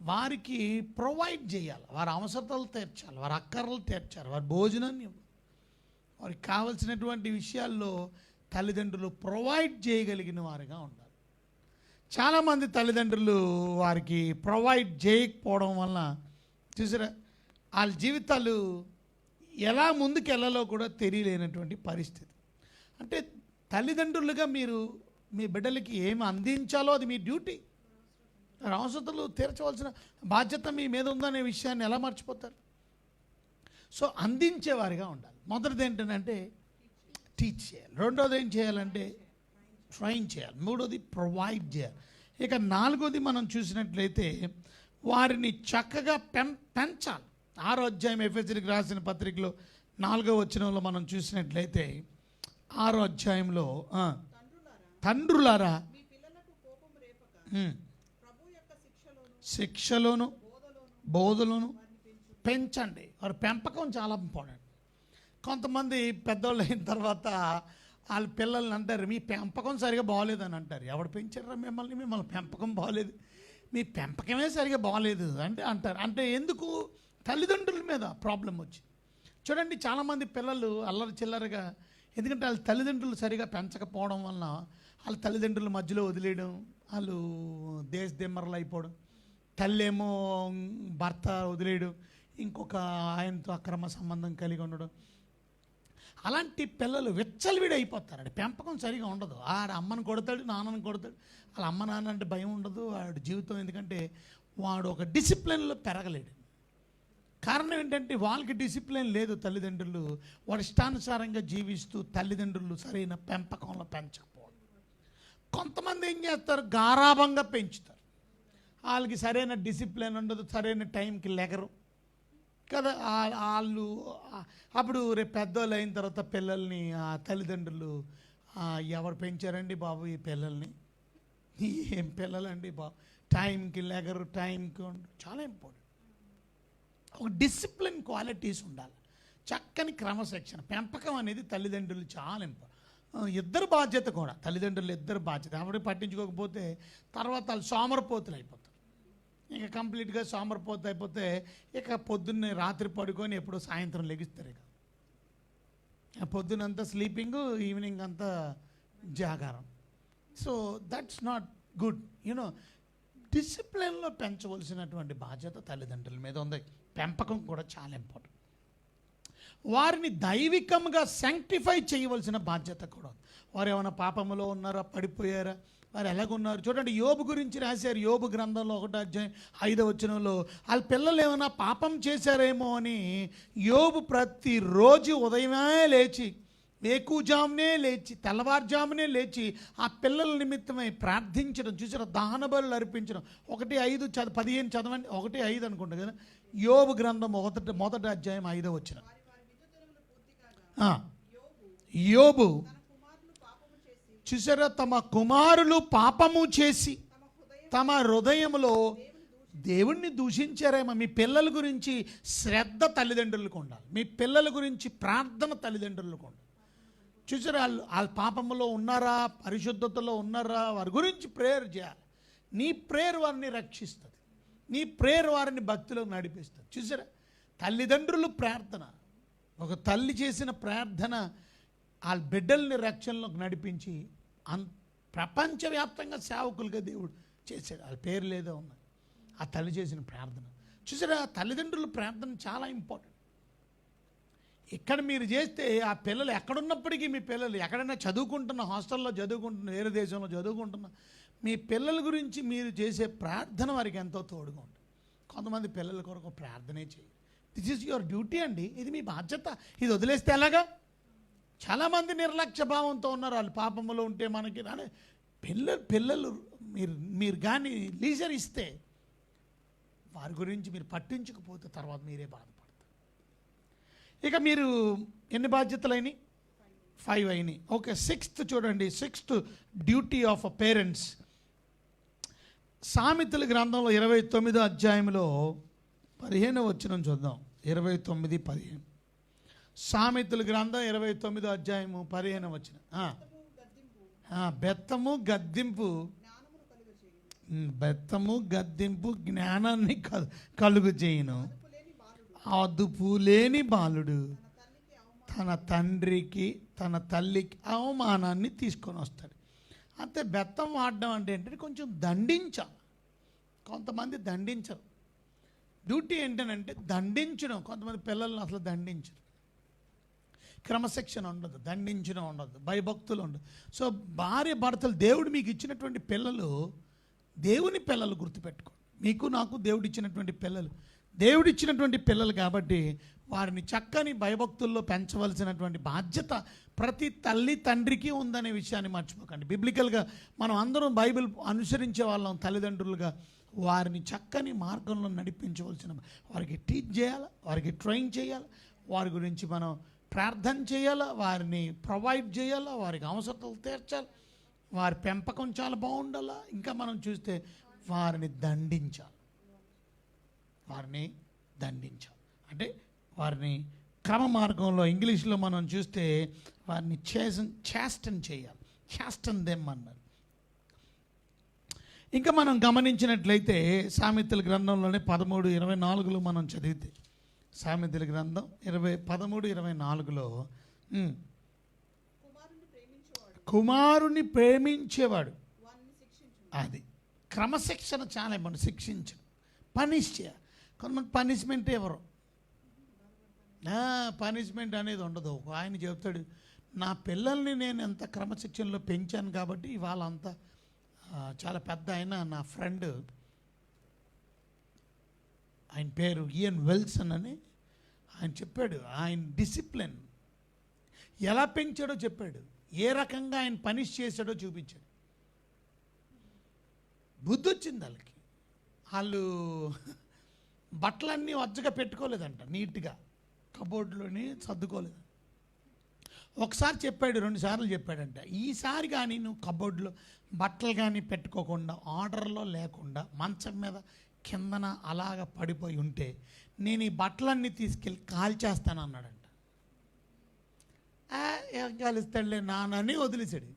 వారికి ప్రొవైడ్ చేయాలి. వారి అవసరతలు తీర్చాలి, వారి అక్కర్లు తీర్చాలి, వారి భోజనాన్ని ఇవ్వాలి. వారికి కావలసినటువంటి విషయాల్లో తల్లిదండ్రులు ప్రొవైడ్ చేయగలిగిన వారుగా ఉండాలి. చాలామంది తల్లిదండ్రులు వారికి ప్రొవైడ్ చేయకపోవడం వలన చూసారా, వాళ్ళ జీవితాలు ఎలా ముందుకు వెళ్ళాలో కూడా తెలియలేనటువంటి పరిస్థితి. అంటే తల్లిదండ్రులుగా మీరు మీ బిడ్డలకి ఏమి అందించాలో అది మీ డ్యూటీ. అవసరతలు తీర్చవలసిన బాధ్యత మీ మీద ఉందనే విషయాన్ని ఎలా మర్చిపోతారు? సో అందించేవారిగా ఉండాలి. మొదటిది ఏంటంటే టీచ్ చేయాలి. రెండోది ఏం చేయాలంటే ట్రైన్ చేయాలి. మూడోది ప్రొవైడ్ చేయాలి. ఇక నాలుగోది మనం చూసినట్లయితే వారిని చక్కగా పెంచాలి. 6వ అధ్యాయం ఎఫెసీయులకు రాసిన పత్రికలో 4వ వచనంలో మనం చూసినట్లయితే 6వ అధ్యాయంలో తండ్రులారా శిక్షలోను బోధలోను పెంచండి. వారి పెంపకం చాలా ఇంపార్టెంట్. కొంతమంది పెద్దవాళ్ళు అయిన తర్వాత వాళ్ళ పిల్లల్ని అంటారు, మీ పెంపకం సరిగా బాగోలేదని అంటారు. ఎవడు పెంచారా మిమ్మల్ని పెంపకం బాగోలేదు, మీ పెంపకమే సరిగా బాగోలేదు అంటే అంటారు. అంటే ఎందుకు? తల్లిదండ్రుల మీద ప్రాబ్లం వచ్చి. చూడండి, చాలామంది పిల్లలు అల్లరి చిల్లరగా, ఎందుకంటే వాళ్ళ తల్లిదండ్రులు సరిగా పెంచకపోవడం వలన వాళ్ళ తల్లిదండ్రుల మధ్యలో వదిలేయడం, వాళ్ళు దేశదిమ్మరలు అయిపోవడం, తల్లేమో భర్త వదిలేయడం, ఇంకొక ఆయనతో అక్రమ సంబంధం కలిగి ఉండడం. అలాంటి పిల్లలు విచ్చలవిడి అయిపోతారు. అంటే పెంపకం సరిగా ఉండదు. ఆడ అమ్మని కొడతాడు, నాన్నని కొడతాడు. వాళ్ళ అమ్మ నాన్న అంటే భయం ఉండదు వాడి జీవితం. ఎందుకంటే వాడు ఒక డిసిప్లిన్లో పెరగలేడు. కారణం ఏంటంటే వాళ్ళకి డిసిప్లిన్ లేదు. తల్లిదండ్రులు వాడి ఇష్టానుసారంగా జీవిస్తూ తల్లిదండ్రులు సరైన పెంపకంలో పెంచకపోవడం. కొంతమంది ఏం చేస్తారు, గారాభంగా పెంచుతారు. వాళ్ళకి సరైన డిసిప్లిన్ ఉండదు, సరైన టైంకి లెగరు, కదా. వాళ్ళు అప్పుడు రేపు పెద్దోళ్ళు అయిన తర్వాత పిల్లల్ని తల్లిదండ్రులు ఎవరు పెంచారండి బాబు ఈ పిల్లల్ని, ఏం పిల్లలండి బాబు, టైంకి లెగరు, టైంకి చాలా ఇంపార్టెంట్. ఒక డిసిప్లిన్ క్వాలిటీస్ ఉండాలి, చక్కని క్రమశిక్షణ, పెంపకం అనేది తల్లిదండ్రులు చాలా ఇంపార్టెంట్. ఇద్దరు బాధ్యత కూడా, తల్లిదండ్రులు ఇద్దరు బాధ్యత. ఎవరు పట్టించుకోకపోతే తర్వాత వాళ్ళు సోమరపోతులు అయిపోతారు. ఇక కంప్లీట్గా సోమరపోతు అయిపోతే ఇక పొద్దున్నే రాత్రి పడుకొని ఎప్పుడో సాయంత్రం లెగిస్తారు. ఇక పొద్దునంతా స్లీపింగ్, ఈవినింగ్ అంతా జాగారం. So that's not good. You know, డిసిప్లిన్లో పెంచవలసినటువంటి బాధ్యత తల్లిదండ్రుల మీద ఉంది. పెంపకం కూడా చాలా ఇంపార్టెంట్. వారిని దైవికంగా శాంక్టిఫై చేయవలసిన బాధ్యత కూడా ఉంది. వారు ఏమైనా పాపములో ఉన్నారా, పడిపోయారా, వారు ఎలాగున్నారు చూడండి. యోబు గురించి రాశారు. యోబు గ్రంథంలో 1వ అధ్యాయం 5వ వచనంలో వాళ్ళ పిల్లలు ఏమైనా పాపం చేశారేమో అని యోబు ప్రతిరోజు ఉదయమే లేచి, వేకుజామునే లేచి, తెల్లవారుజామునే లేచి ఆ పిల్లల నిమిత్తమై ప్రార్థించడం చూసారా, దహన బలులు అర్పించడం. 1:5-15 చదవండి. 1:5 అనుకుంటా కదా. యోబు గ్రంథం 1వ అధ్యాయం 5వ వచనం. యోబు చూసారా, తమ కుమారులు పాపము చేసి తమ హృదయంలో దేవుణ్ణి దూషించారేమో. మీ పిల్లల గురించి శ్రద్ధ తల్లిదండ్రులకు ఉండాలి. మీ పిల్లల గురించి ప్రార్థన తల్లిదండ్రులకు ఉండాలి. చూసారా, వాళ్ళ పాపములో ఉన్నారా, పరిశుద్ధతలో ఉన్నారా, వారి గురించి ప్రేయర్ చేయాలి. నీ ప్రేయర్ వారిని రక్షిస్తుంది, నీ ప్రేయర్ వారిని భక్తిలో నడిపిస్తుంది. చూసారా, తల్లిదండ్రులు ప్రార్థన, ఒక తల్లి చేసిన ప్రార్థన వాళ్ళ బిడ్డల్ని రక్షణలోకి నడిపించి ప్రపంచవ్యాప్తంగా సేవకులుగా దేవుడు చేశాడు. వాళ్ళ పేరు లేదో ఉన్నాయి, ఆ తల్లి చేసిన ప్రార్థన. చూసారా, తల్లిదండ్రుల ప్రార్థన చాలా ఇంపార్టెంట్. ఇక్కడ మీరు చేస్తే ఆ పిల్లలు ఎక్కడున్నప్పటికీ, మీ పిల్లలు ఎక్కడైనా చదువుకుంటున్న, హాస్టల్లో చదువుకుంటున్న, వేరే దేశంలో చదువుకుంటున్న మీ పిల్లల గురించి మీరు చేసే ప్రార్థన వారికి ఎంతో తోడుగా ఉంటుంది. కొంతమంది పిల్లల కొరకు ప్రార్థనే చేయరు. దిస్ ఈజ్ యువర్ డ్యూటీ అండి, ఇది మీ బాధ్యత. ఇది వదిలేస్తే ఎలాగా? చాలామంది నిర్లక్ష్య భావంతో ఉన్నారు. వాళ్ళు పాపములో ఉంటే మనకి పిల్లలు మీరు కానీ లీజర్ ఇస్తే, వారి గురించి మీరు పట్టించుకపోతే తర్వాత మీరే బాధపడతారు. ఇక మీరు ఎన్ని బాధ్యతలైనవి? 5 అయినాయి. ఓకే, 6th చూడండి. 6th duty of a parents. సామెతల గ్రంథంలో 29వ అధ్యాయంలో 15వ వచనం చూద్దాం. 29:15. సామెతల గ్రంథం 29వ అధ్యాయము 15వ వచనం. బెత్తము గద్దింపు, బెత్తము గద్దింపు జ్ఞానాన్ని కలుగు చేయును. అదుపు లేని బాలుడు తన తండ్రికి తన తల్లికి అవమానాన్ని తీసుకొని వస్తాడు. అంతే. బెత్తం వాడడం అంటే ఏంటంటే కొంచెం దండించాలి. కొంతమంది దండించరు. డ్యూటీ ఏంటంటే దండించడం. కొంతమంది పిల్లల్ని అసలు దండించరు. క్రమశిక్షణ ఉండదు, దండించడం ఉండదు, భయభక్తులు ఉండదు. సో భార్య భర్తలు, దేవుడు మీకు ఇచ్చినటువంటి పిల్లలు దేవుని పిల్లలు గుర్తుపెట్టుకోండి. మీకు నాకు దేవుడిచ్చినటువంటి పిల్లలు, దేవుడిచ్చినటువంటి పిల్లలు కాబట్టి వారిని చక్కని భయభక్తుల్లో పెంచవలసినటువంటి బాధ్యత ప్రతి తల్లి తండ్రికి ఉందనే విషయాన్ని మర్చిపోకండి. బిబ్లికల్గా మనం అందరం బైబిల్ అనుసరించే వాళ్ళం. తల్లిదండ్రులుగా వారిని చక్కని మార్గంలో నడిపించవలసిన, వారికి టీచ్ చేయాలి, వారికి ట్రైన్ చేయాలి, వారి గురించి మనం ప్రార్థన చేయాలి, వారిని ప్రొవైడ్ చేయాలి, వారికి అవసరతలు తీర్చాలి, వారి పెంపకం చాలా బాగుండాలి. ఇంకా మనం చూస్తే వారిని దండించాలి. అంటే వారిని క్రమ మార్గంలో, ఇంగ్లీష్లో మనం చూస్తే వారిని చేస్టన్ చేయాలి. చేస్టన్ దెమ్ అన్నారు. ఇంకా మనం గమనించినట్లయితే సామెతల గ్రంథంలోనే 13:24 మనం చదివితే, సామెతల గ్రంథం 13:24 కుమారుని ప్రేమించేవాడు, అది క్రమశిక్షణ చాలా ఇంపార్టెంట్. శిక్షించడం, పనిష్ చేయాలి. కొంతమంది పనిష్మెంట్ ఎవరు, పనిష్మెంట్ అనేది ఉండదు. ఆయన చెప్తాడు, నా పిల్లల్ని నేను ఎంత క్రమశిక్షణలో పెంచాను కాబట్టి ఇవాళ అంతా చాలా పెద్ద ఆయన, నా ఫ్రెండ్, ఆయన పేరు ఇయన్ వెల్సన్ అని, ఆయన చెప్పాడు ఆయన డిసిప్లిన్ ఎలా పెంచాడో చెప్పాడు, ఏ రకంగా ఆయన పనిష్ చేశాడో చూపించాడు. బుద్ధి వచ్చింది వాళ్ళకి. వాళ్ళు బట్టలన్నీ వజ్జగా పెట్టుకోలేదంట, నీట్గా కబోర్డ్లోని సర్దుకోలేదు. ఒకసారి చెప్పాడు, 2 సార్లు చెప్పాడంట, ఈసారి కానీ నువ్వు కబోర్డ్లో బట్టలు కానీ పెట్టుకోకుండా ఆర్డర్లో లేకుండా మంచం మీద కిందన అలాగ పడిపోయి ఉంటే నేను ఈ బట్టలన్నీ తీసుకెళ్ళి కాల్చేస్తాను అన్నాడంట. ఏం కాలుస్తాడులే నాన్నని వదిలేశాడు.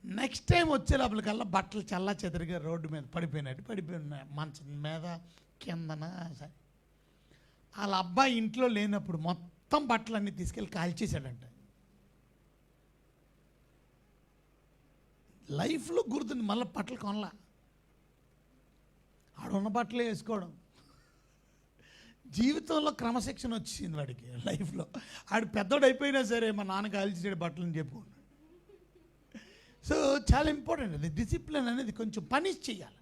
నెక్స్ట్ టైం వచ్చే లోపలికల్లా బట్టలు చల్లా చెదరిగా రోడ్డు మీద పడిపోయినాయి మంచం మీద కిందన. సరే, వాళ్ళ అబ్బాయి ఇంట్లో లేనప్పుడు మొత్తం బట్టలన్నీ తీసుకెళ్ళి కాల్చేశాడంట. లైఫ్లో గుర్తుంది, మళ్ళీ బట్టలు కొనలా, ఆడున్న బట్టలే వేసుకోవడం. జీవితంలో క్రమశిక్షణ వచ్చింది వాడికి లైఫ్లో. ఆడు పెద్దోడు అయిపోయినా సరే మా నాన్న కాల్చేసాడు బట్టలని చెప్పుకున్నాడు. సో చాలా ఇంపార్టెంట్ అది, డిసిప్లిన్ అనేది. కొంచెం పనిష్ చేయాలి.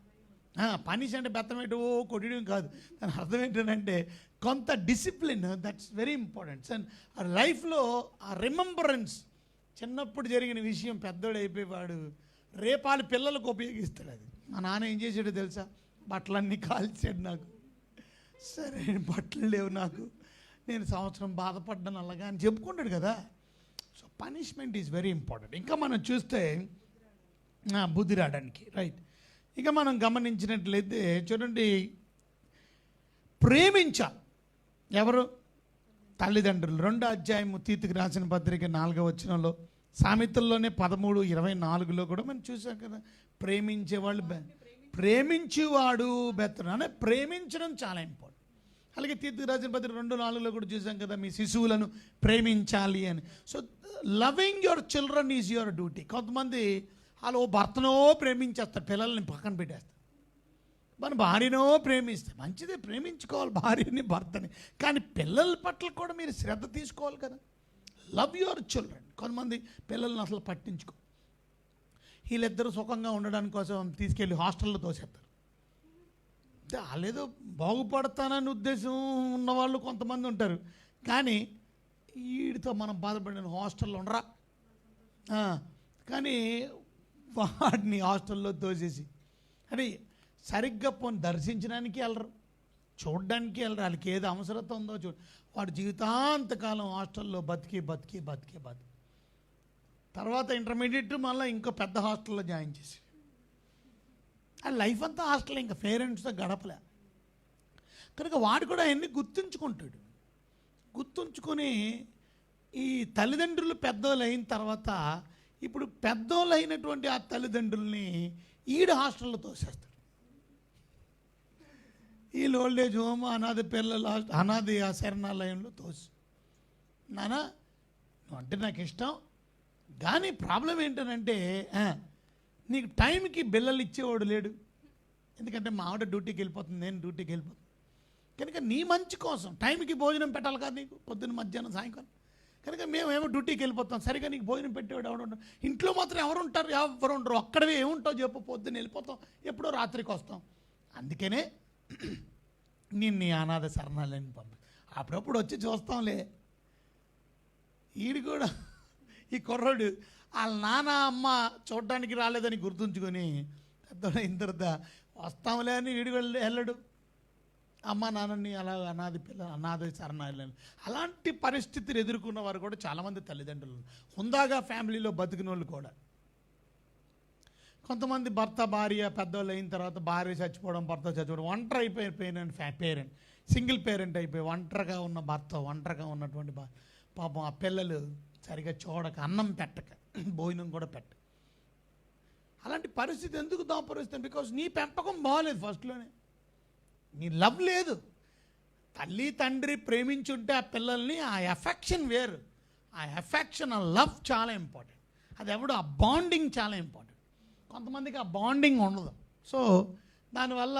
పనిష్ అంటే బెత్తమేటో కొట్టడం కాదు, దాని అర్థం ఏంటంటే కొంత discipline, that's very important. And ఆ లైఫ్లో ఆ రిమెంబరెన్స్, చిన్నప్పుడు జరిగిన విషయం పెద్దోడు అయిపోయేవాడు రేపాలు పిల్లలకు ఉపయోగిస్తాడు. అది మా నాన్న ఏం చేసాడో తెలుసా, బట్టలన్నీ కాల్చాడు నాకు. సరే బట్టలు లేవు నాకు, నేను సంవత్సరం బాధపడ్డాను అలాగా అని చెప్పుకుంటాడు కదా. So punishment is very important. ఇంకా మనం చూస్తే బుద్ధి రావడానికి, రైట్. ఇంకా మనం గమనించినట్లయితే చూడండి, ప్రేమించాలి. ఎవరు? తల్లిదండ్రులు. 2వ అధ్యాయము తీతుకు రాసిన పత్రిక 4వ వచనంలో, సామెతల్లోనే 13:24లో కూడా మనం చూసాం కదా, ప్రేమించేవాళ్ళు ప్రేమించేవాడు బెత్తరు అంటే ప్రేమించడం చాలా ఇంపార్టెంట్. అలాగే తీతుకు రాసిన పత్రిక 2:4లో కూడా చూసాం కదా, మీ శిశువులను ప్రేమించాలి అని. So loving your children is your duty. కొంతమంది వాళ్ళు భర్తనో ప్రేమించేస్తారు, పిల్లల్ని పక్కన పెట్టేస్తారు. మన భార్యనో ప్రేమిస్తే మంచిదే, ప్రేమించుకోవాలి భార్యని భర్తని, కానీ పిల్లల పట్ల కూడా మీరు శ్రద్ధ తీసుకోవాలి కదా. Love your children. కొంతమంది పిల్లల్ని అసలు పట్టించుకో, వీళ్ళిద్దరూ సుఖంగా ఉండడానికి కోసం తీసుకెళ్ళి హాస్టల్లో తోసేస్తారు. వాళ్ళేదో బాగుపడతానని ఉద్దేశం ఉన్నవాళ్ళు కొంతమంది ఉంటారు, కానీ వీడితో మనం బాధపడిన హాస్టల్లో ఉండరా, కానీ వాడిని హాస్టల్లో తోసేసి అంటే సరిగ్గా పోని దర్శించడానికి వెళ్ళరు, చూడడానికి వెళ్ళరు. వాళ్ళకి ఏది అవసరత ఉందో చూడు. వాడు జీవితాంతకాలం హాస్టల్లో బతికి తర్వాత ఇంటర్మీడియట్ మళ్ళీ ఇంకో పెద్ద హాస్టల్లో జాయిన్ చేసి ఆ లైఫ్ అంతా హాస్టల్, ఇంకా పేరెంట్స్తో గడపలే. కనుక వాడు కూడా అవన్నీ గుర్తుంచుకుంటాడు. గుర్తుంచుకొని ఈ తల్లిదండ్రులు పెద్దోళ్ళు అయిన తర్వాత ఇప్పుడు పెద్దోళ్ళు అయినటువంటి ఆ తల్లిదండ్రుల్ని ఈడు హాస్టల్లో తోసేస్తాడు. వీళ్ళు ఓల్డేజ్ హోమ్, అనాథ పిల్లలు, అనాథ శరణాలయంలో తోసి, నానా నువ్వు అంటే నాకు ఇష్టం, కానీ ప్రాబ్లం ఏంటనంటే నీకు టైంకి బిల్లలు ఇచ్చేవాడు లేడు. ఎందుకంటే మా ఆవిడ డ్యూటీకి వెళ్ళిపోతుంది, నేను డ్యూటీకి వెళ్ళిపోతుంది. కనుక నీ మంచి కోసం టైంకి భోజనం పెట్టాలి కదా నీకు, పొద్దున్న మధ్యాహ్నం సాయంకాలం. కనుక మేమేమో డ్యూటీకి వెళ్ళిపోతాం, సరిగా నీకు భోజనం పెట్టేవాడు ఎవడు ఉంటాం. ఇంట్లో మాత్రం ఎవరు ఉండరు, అక్కడవే ఏముంటావు చెప్పు, పొద్దున్న వెళ్ళిపోతాం, ఎప్పుడో రాత్రికి వస్తాం. అందుకనే నేను నీ అనాథ శరణాలయానికి పంపి అప్పుడప్పుడు వచ్చి చూస్తాంలే. ఈడు కూడా ఈ కుర్రాడు వాళ్ళ నాన్న అమ్మ చూడడానికి రాలేదని గుర్తుంచుకొని పెద్దోడు అయిన తర్వాత వస్తాంలే అని వీడు వెళ్ళడు. అమ్మ నాన్నని అలా అనాథ శరణాలయం. అలాంటి పరిస్థితులు ఎదుర్కొన్న వారు కూడా చాలామంది తల్లిదండ్రులు, హుందాగా ఫ్యామిలీలో బతికిన వాళ్ళు కూడా. కొంతమంది భర్త భార్య పెద్దవాళ్ళు అయిన తర్వాత భార్య చచ్చిపోవడం, భర్త చచ్చిపోవడం, ఒంటరి అయిపోయిన పేరెంట్, సింగిల్ పేరెంట్ అయిపోయి ఒంటరిగా ఉన్న భర్త, ఒంటరిగా ఉన్నటువంటి పాపం ఆ పిల్లలు సరిగా చూడక, అన్నం పెట్టక, భోజనం కూడా పెట్టక. అలాంటి పరిస్థితి ఎందుకు దాపరుస్తుంది? బికాజ్ నీ పెంపకం బాగోలేదు, ఫస్ట్లోనే నీ లవ్ లేదు. తల్లి తండ్రి ప్రేమించుంటే ఆ పిల్లల్ని, ఆ ఎఫెక్షన్ వేరు. ఆ ఎఫెక్షన్, ఆ లవ్ చాలా ఇంపార్టెంట్. అది ఎవడు, ఆ బాండింగ్ చాలా ఇంపార్టెంట్. కొంతమందికి ఆ బాండింగ్ ఉండదు. సో దానివల్ల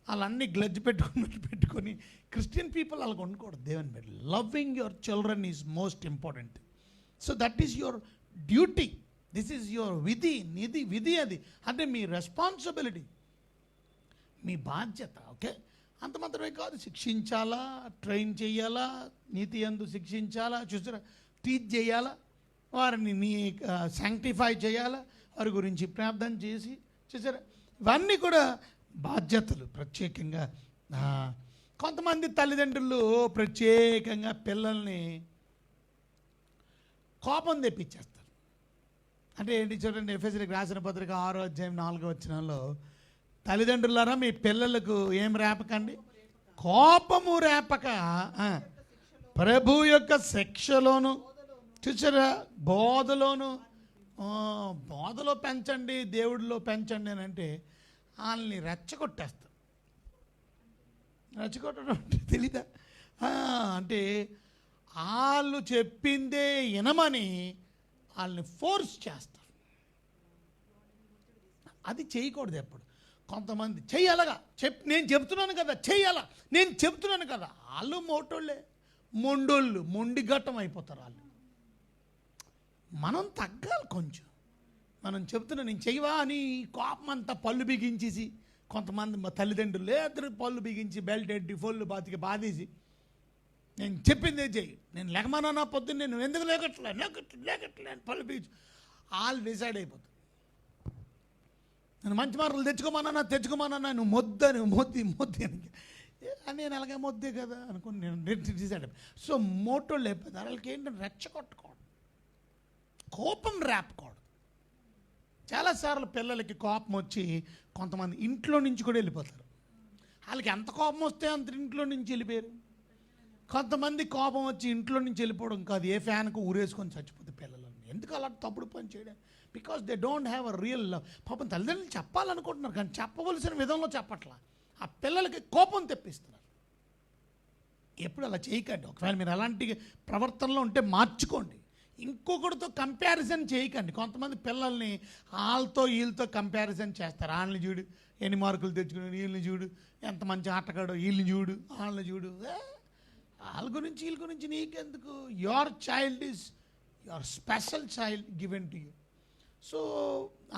వాళ్ళన్నీ గ్లడ్జ్ పెట్టుకొని క్రిస్టియన్ పీపుల్ వాళ్ళకి ఉండకూడదు. దేవుని బిడ్డలు, loving your children is most important. So that is your duty, this is your విధి. అది అంటే మీ రెస్పాన్సిబిలిటీ, మీ బాధ్యత. ఓకే, అంత మాత్రమే కాదు, శిక్షించాలా, ట్రైన్ చేయాలా, నీతి యందు శిక్షించాలా, చూసారా, టీచ్ చేయాలా, వారిని శాంక్టిఫై చేయాలా, వారి గురించి ప్రార్థన చేసి, చూసారా, ఇవన్నీ కూడా బాధ్యతలు. ప్రత్యేకంగా కొంతమంది తల్లిదండ్రులు ప్రత్యేకంగా పిల్లల్ని కోపం తెప్పించేస్తారు. అంటే ఏంటి చూడండి, ఎఫెసీయులకు రాసిన పత్రిక 6వ అధ్యాయం 4వ వచనంలో, తల్లిదండ్రులారా మీ పిల్లలకు ఏం రేపకండి, కోపము రేపక ప్రభు యొక్క శిక్షలోను, చూసారా, బోధలో పెంచండి, దేవుడిలో పెంచండి అని అంటే వాళ్ళని రెచ్చగొట్టేస్తారు. రెచ్చగొట్టడం అంటే తెలీదా? అంటే వాళ్ళు చెప్పిందే వినమని వాళ్ళని ఫోర్స్ చేస్తారు. అది చేయకూడదు ఎప్పుడు. కొంతమంది చెయ్యాలగా నేను చెప్తున్నాను కదా, చెయ్యాలా, నేను చెప్తున్నాను కదా, వాళ్ళు మోటోళ్ళే, మొండోళ్ళు, మొండిఘట్టం అయిపోతారు వాళ్ళు. మనం తగ్గాలి కొంచెం. మనం చెప్తున్నా నేను చెయ్యవా అని కోపం అంతా పళ్ళు బిగించేసి, కొంతమంది మా తల్లిదండ్రులు ఇద్దరు పళ్ళు బిగించి బెల్ట్ ఎట్టి ఫోళ్ళు బాధేసి నేను చెప్పిందే చెయ్యి, నేను లెగమన్నా పొద్దున్న నేను ఎందుకు లేకట్లే అని పళ్ళు బిగించి వాళ్ళు డిసైడ్ అయిపోతారు. నేను మంచి మార్కులు తెచ్చుకోమన్నా నువ్వు మొద్దు అని నేను అలాగే మొద్దే కదా అనుకుని నేను డిసైడ్ అయిపోయి. సో మోటోళ్ళు అయిపోతారు. వాళ్ళకి ఏంటంటే రెచ్చగొట్టుకోవడం, కోపం రేపకూడదు. చాలాసార్లు పిల్లలకి కోపం వచ్చి కొంతమంది ఇంట్లో నుంచి కూడా వెళ్ళిపోతారు. వాళ్ళకి ఎంత కోపం వస్తే అంత ఇంట్లో నుంచి వెళ్ళిపోయారు. కొంతమంది కోపం వచ్చి ఇంట్లో నుంచి వెళ్ళిపోవడం కాదు, ఏ ఫ్యాన్కు ఊరేసుకొని చచ్చిపోతే పిల్లలని. ఎందుకు అలా తప్పుడు పని చేయడం? Because they don't have a real love. పాపం తల్లిదండ్రులు చెప్పాలనుకుంటున్నారు కానీ చెప్పవలసిన విధంలో చెప్పట్లా. ఆ పిల్లలకి కోపం తెప్పిస్తున్నారు. ఎప్పుడు అలా చేయకండి. ఒకవేళ మీరు అలాంటి ప్రవర్తనలో ఉంటే మార్చుకోండి. ఇంకొకరితో కంపారిజన్ చేయకండి. కొంతమంది పిల్లల్ని వాళ్ళతో వీళ్ళతో కంపారిజన్ చేస్తారు. వాళ్ళని చూడు ఎన్ని మార్కులు తెచ్చుకుని, వీళ్ళని చూడు ఎంత మంచి ఆటగాడో, వీళ్ళని చూడు వాళ్ళని చూడు. వాళ్ళ గురించి వీళ్ళ గురించి నీకెందుకు? Your child is your special child given to you. So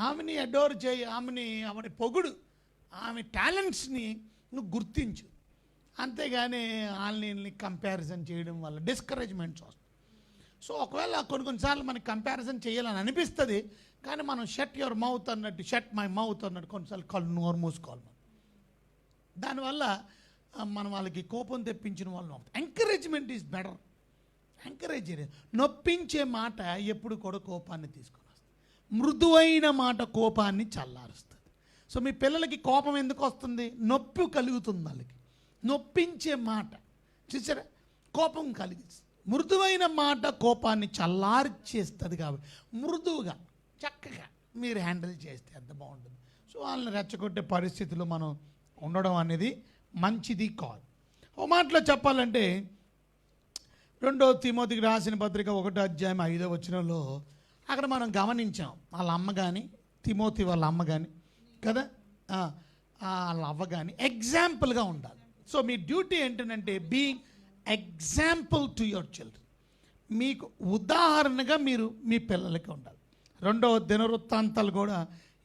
ఆమెని అడోర్ చేయి, ఆమెని పొగుడు, ఆమె టాలెంట్స్ని నువ్వు గుర్తించు. అంతేగాని వాళ్ళని కంపారిజన్ చేయడం వల్ల డిస్కరేజ్మెంట్స్ వస్తాయి. సో ఒకవేళ కొన్నిసార్లు మనకి కంపారిజన్ చేయాలని అనిపిస్తుంది కానీ మనం షట్ యువర్ మౌత్ అన్నట్టు, షట్ మై మౌత్ అన్నట్టు కొన్నిసార్లు కళ్ళు నోరు మూసుకోవాలి. దానివల్ల మనం వాళ్ళకి కోపం తెప్పించిన వాళ్ళు. Encouragement is better. ఎంకరేజ్ నొప్పించే మాట ఎప్పుడు కూడా కోపాన్ని తీసుకొని వస్తుంది. మృదువైన మాట కోపాన్ని చల్లారుస్తుంది. సో మీ పిల్లలకి కోపం ఎందుకు వస్తుంది? నొప్పి కలుగుతుంది వాళ్ళకి. నొప్పించే మాట చూసారా, కోపం కలిగిస్తుంది. మృదువైన మాట కోపాన్ని చల్లార్చేస్తుంది. కాబట్టి మృదువుగా చక్కగా మీరు హ్యాండిల్ చేస్తే ఎంత బాగుంటుంది. సో వాళ్ళని రెచ్చగొట్టే పరిస్థితిలో మనం ఉండడం అనేది మంచిది కాదు. ఓ మాటలో చెప్పాలంటే 2వ తిమోతికి రాసిన పత్రిక 1వ అధ్యాయం 5వ వచనంలో అక్కడ మనం గమనించాం, వాళ్ళ అమ్మ కానీ, తిమోతి వాళ్ళ అమ్మ కానీ కదా, వాళ్ళ అవ్వ కానీ ఎగ్జాంపుల్గా ఉండాలి. సో మీ డ్యూటీ ఏంటంటే being example to your children. మీకు ఉదాహరణగా మీరు మీ పిల్లలకి ఉండాలి. 2వ దినవృత్తాంతాలు కూడా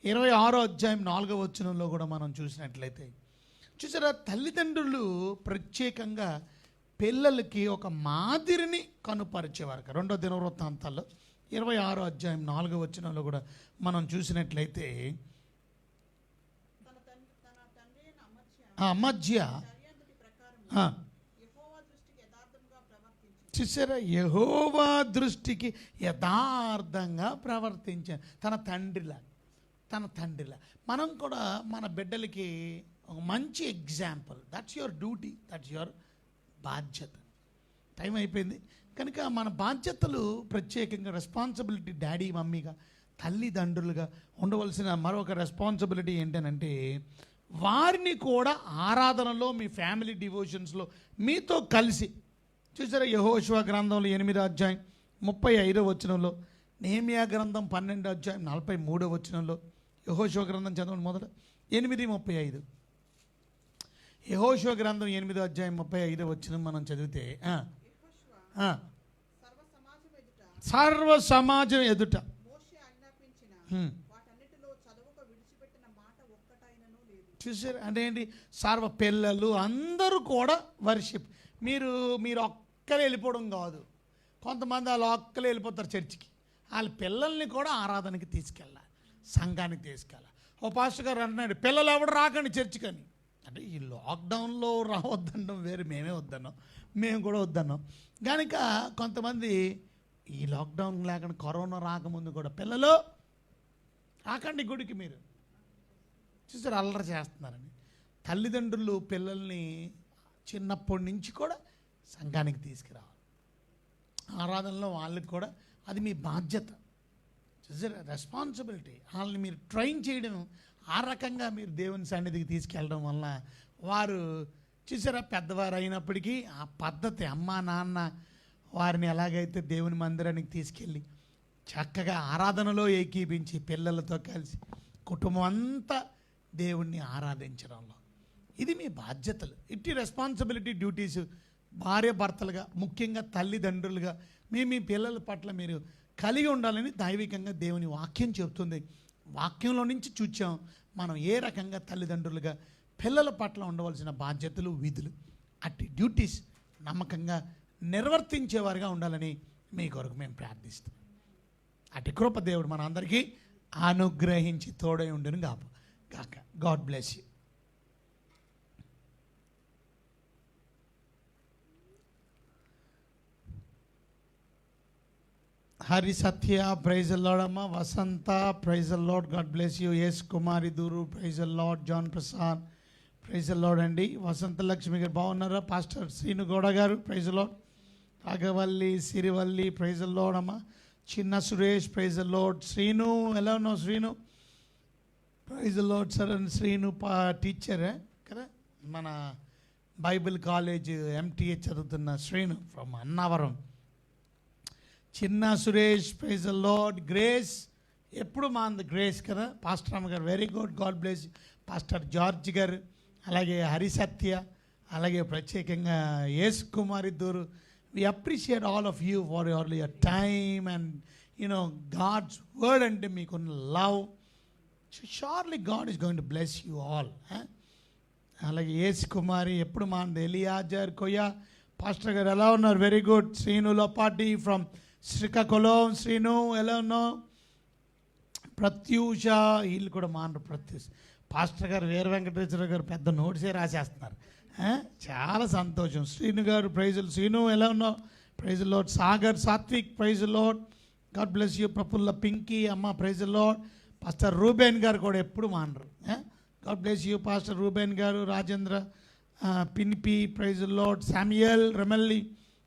26వ అధ్యాయం 4వ వచనంలో కూడా మనం చూసినట్లయితే చూసారా, తల్లిదండ్రులు ప్రత్యేకంగా పిల్లలకి ఒక మాదిరిని కనుపరిచేవారు. 2వ దినవృత్తాంతాల్లో 26వ అధ్యాయం 4వ వచనంలో కూడా మనం చూసినట్లయితే అమధ్య చూసారా, యెహోవా దృష్టికి యథార్థంగా ప్రవర్తించాను. తన తండ్రిలా మనం కూడా మన బిడ్డలకి ఒక మంచి example. That's your duty, that's your బాధ్యత. టైం అయిపోయింది కనుక మన బాధ్యతలు ప్రత్యేకంగా రెస్పాన్సిబిలిటీ, డాడీ మమ్మీగా తల్లిదండ్రులుగా ఉండవలసిన మరొక రెస్పాన్సిబిలిటీ ఏంటనంటే వారిని కూడా ఆరాధనలో, మీ ఫ్యామిలీ డివోషన్స్లో మీతో కలిసి చూసారా, యెహోషువ గ్రంథంలో 8వ అధ్యాయం 35వ వచనంలో, నెహెమ్యా గ్రంథం 12వ అధ్యాయం 43వ వచనంలో, యెహోషువ గ్రంథం చదవండి మొదట 8:35. యెహోషువ గ్రంథం 8వ అధ్యాయం 35వ వచనం మనం చదివితే సర్వ సమాజం ఎదుట చూసారు అంటే ఏంటి, సర్వ పిల్లలు అందరూ కూడా వర్షిప్. మీరు ఒక్కరే వెళ్ళిపోవడం కాదు. కొంతమంది వాళ్ళు ఒక్కరే వెళ్ళిపోతారు చర్చికి. వాళ్ళ పిల్లల్ని కూడా ఆరాధనకి తీసుకెళ్ళాలి, సంఘానికి తీసుకెళ్ళాలి. ఓ పాస్టర్ గారు అంటున్నాడు, పిల్లలు ఎవడు రాకండి చర్చికి అని. అంటే ఈ లాక్డౌన్లో రావద్దన్నాం వేరు, మేమే వద్దన్నాం, మేము కూడా వద్దన్నాం. కనుక కొంతమంది ఈ లాక్డౌన్ లేకుండా కరోనా రాకముందు కూడా పిల్లలు రాకండి గుడికి, మీరు చూసారు అల్లరి చేస్తున్నారని. తల్లిదండ్రులు పిల్లల్ని చిన్నప్పటి నుంచి కూడా సంఘానికి తీసుకురావాలి. ఆరాధనలో వాళ్ళకి కూడా అది మీ బాధ్యత, చూసారా, రెస్పాన్సిబిలిటీ. వాళ్ళని మీరు ట్రైన్ చేయడం, ఆ రకంగా మీరు దేవుని సన్నిధికి తీసుకెళ్ళడం వల్ల వారు చూసారా పెద్దవారు అయినప్పటికీ ఆ పద్ధతి అమ్మా నాన్న వారిని ఎలాగైతే దేవుని మందిరానికి తీసుకెళ్ళి చక్కగా ఆరాధనలో ఏకీపించి పిల్లలతో కలిసి కుటుంబం అంతా దేవుణ్ణి ఆరాధించడంలో ఇది మీ బాధ్యతలు. ఇట్టి రెస్పాన్సిబిలిటీ డ్యూటీస్ భార్య భర్తలుగా, ముఖ్యంగా తల్లిదండ్రులుగా మీ పిల్లల పట్ల మీరు కలిగి ఉండాలని దైవికంగా దేవుని వాక్యం చెబుతుంది. వాక్యంలో నుంచి చూచాం మనం ఏ రకంగా తల్లిదండ్రులుగా పిల్లల పట్ల ఉండవలసిన బాధ్యతలు, విధులు, అట్టి డ్యూటీస్ నమ్మకంగా నిర్వర్తించేవారుగా ఉండాలని మీ కొరకు మేము ప్రార్థిస్తాం. అట్టి కృప దేవుడు మన అందరికీ అనుగ్రహించి తోడై ఉండును గాక. God bless you. Hari Satya praise the Lord అమ్మ, Vasantha praise the Lord, God bless you. S Kumari Dooru praise the Lord, John Prasad praise the Lord అండి. వసంత లక్ష్మి గారు బాగున్నారా? Pastor Srinu Gowda garu praise the Lord, రాఘవల్లి సిరివల్లి ప్రైజ్ ద లార్డ్ అమ్మ, Chinna Suresh praise the Lord. Srinu ఎలా ఉన్నావు Srinu? Praise the Lord. Saran Srinu టీచరే కదా, మన బైబిల్ కాలేజ్ ఎంటీఏ చదువుతున్న Srinu from Annavaram. Chinna Suresh praise the Lord. Grace ఎప్పుడు మా గ్రేస్ కదా, పాస్టర్ అమ్మ garu very good, God bless. Pastor George garu, అలాగే హరిసత్య, అలాగే ప్రత్యేకంగా S Kumari Dooru. We appreciate all of you for your time and you know God's word అంటే మీకున్న love. Surely God is going to bless you all. అలాగే ఎస్ కుమారి ఎప్పుడు మా ఎలియాజర్ కొయ్య పాస్టర్ గారు ఎలా ఉన్నారు? Very good. Srinu Lopati from Srikakulam. Srinu ఎలా ఉన్నావు? ప్రత్యూష వీళ్ళు కూడా మానరు. ప్రత్యూష పాస్టర్ గారు వీర వెంకటేశ్వర గారు పెద్ద నోట్సే రాసేస్తున్నారు, చాలా సంతోషం. శ్రీను గారు ప్రైజులు. శ్రీను ఎలా ఉన్నావు? Praise Lord. Sagar Sathvik praise Lord, God bless you. Praphulla Pinky అమ్మ praise Lord. Pastor Reuben garu కూడా ఎప్పుడు మానరు, God bless you pastor Reuben garu. Rajendra Pinpi praise Lord. Samuel Remelli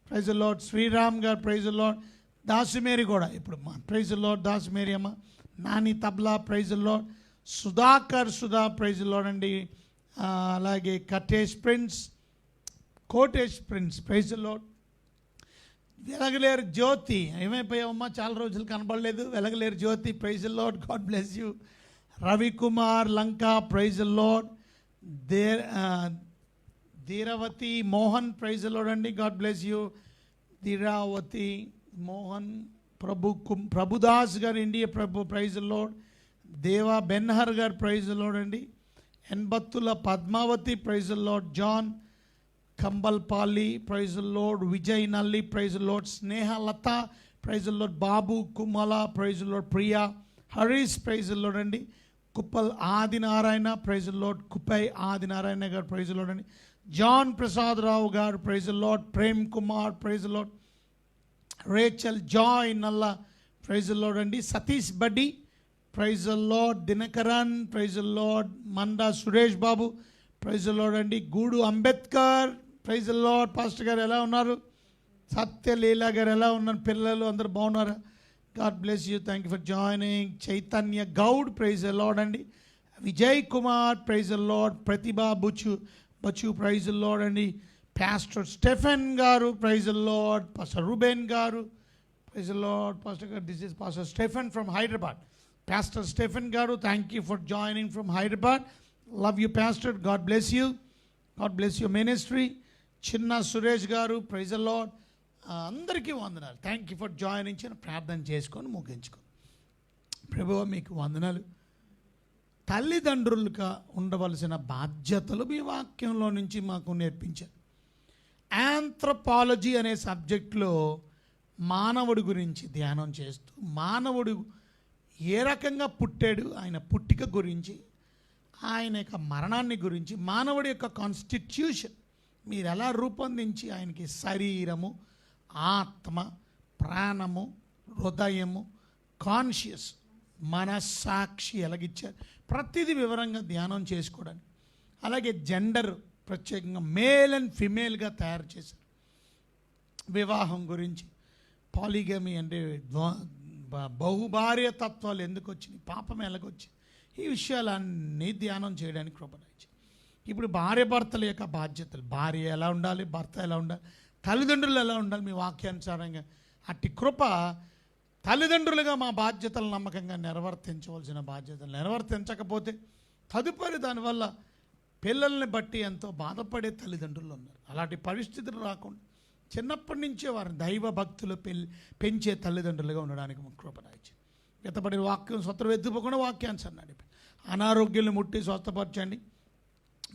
praise Lord. Sriram garu praise Lord. దాసుమేరి కూడా ఇప్పుడు మా ప్రైజ్ లార్డ్. దాసుమేరి అమ్మ. Nani Tabla praise Lord. Sudhakar Sudha praise Lord అండి. అలాగే Katesh Prince, Kotesh Prince praise Lord. Velagaleru Jyothi, ఏమైపోయావమ్మా చాలా రోజులు కనబడలేదు. Velagaleru Jyothi praise Lord, God bless you. Ravikumar Lanka praise Lord. Dheeravathi Mohan praise Lord అండి, God bless you. Dheeravathi Mohan. Prabhudas garu India Prabhu praise Lord. Deva Benhur garu praise Lord అండి. Enbattula Padmavathi praise Lord. John Kambalpali praise Lord. Vijay Nalli praise lord. Snehalatha praise Lord. Babu Kumala praise Lord. Priya Harish praise Lord అండి. Kuppal Adinarayana praise Lord. Kuppai Adinarayana garu praise Lord అండి. John Prasad Rao garu praise Lord. Prem Kumar praise Lord. Rachel Joy Nalla praise Lord అండి. Satish Baddi praise Lord. Dinakaran praise Lord. Manda Suresh Babu praise Lord అండి. Gudu Ambedkar praise Lord. Pastor garu ఎలా ఉన్నారు? సత్యలీల గారు ఎలా ఉన్నారు? పిల్లలు అందరూ బాగున్నారా? God bless you, thank you for joining. Chaitanya Goud praise Lord అండి. Vijay Kumar praise Lord. Prathibha Bachchu praise Lord అండి. Pastor Stephen garu praise Lord. Pastor Reuben garu praise Lord. Pastor garu, this is pastor Stephen from Hyderabad. Pastor Stephen garu, thank you for joining from Hyderabad. Love you pastor, God bless you, God bless you ministry. Chinna Suresh గారు praise lord. అందరికీ వందనాలు, thank you for joining. ప్రార్థన చేసుకొని ముగించుకో. ప్రభువా మీకు వందనాలు. తల్లిదండ్రులుగా ఉండవలసిన బాధ్యతలు మీ వాక్యంలో నుంచి మాకు నేర్పించారు. ఆంథ్రపాలజీ అనే సబ్జెక్ట్లో మానవుడి గురించి ధ్యానం చేస్తూ మానవుడు ఏ రకంగా పుట్టాడు, ఆయన పుట్టిక గురించి, ఆయన యొక్క మరణాన్ని గురించి, మానవుడి యొక్క కాన్స్టిట్యూషన్ మీరు ఎలా రూపొందించి ఆయనకి శరీరము, ఆత్మ, ప్రాణము, హృదయము, కాన్షియస్, మనస్సాక్షి ఎలాగిచ్చారు, ప్రతిదీ వివరంగా ధ్యానం చేసుకోవడానికి. అలాగే జెండర్ ప్రత్యేకంగా మేల్ అండ్ ఫిమేల్గా తయారు చేశారు. వివాహం గురించి, పాలిగమి అంటే బహుభార్య తత్వాలు ఎందుకు వచ్చినాయి, పాపం ఎలాగొచ్చింది, ఈ విషయాలన్నీ ధ్యానం చేయడానికి కృపణించి. ఇప్పుడు భార్య భర్తల యొక్క బాధ్యతలు, భార్య ఎలా ఉండాలి, భర్త ఎలా ఉండాలి, తల్లిదండ్రులు ఎలా ఉండాలి, మీ వాక్యానుసారంగా అట్టి కృప తల్లిదండ్రులుగా మా బాధ్యతలు నమ్మకంగా నిర్వర్తించవలసిన బాధ్యతలు నిర్వర్తించకపోతే తదుపరి దానివల్ల పిల్లల్ని బట్టి ఎంతో బాధపడే తల్లిదండ్రులు ఉన్నారు. అలాంటి పరిస్థితులు రాకుండా చిన్నప్పటి నుంచే వారిని దైవ భక్తులు పెంచే తల్లిదండ్రులుగా ఉండడానికి కృపణించి. ఎత్తపడిన వాక్యం స్వతం ఎత్తుపోకుండా వాక్యాన్ని నడిపి అనారోగ్యాలను ముట్టి స్వస్థపరచండి.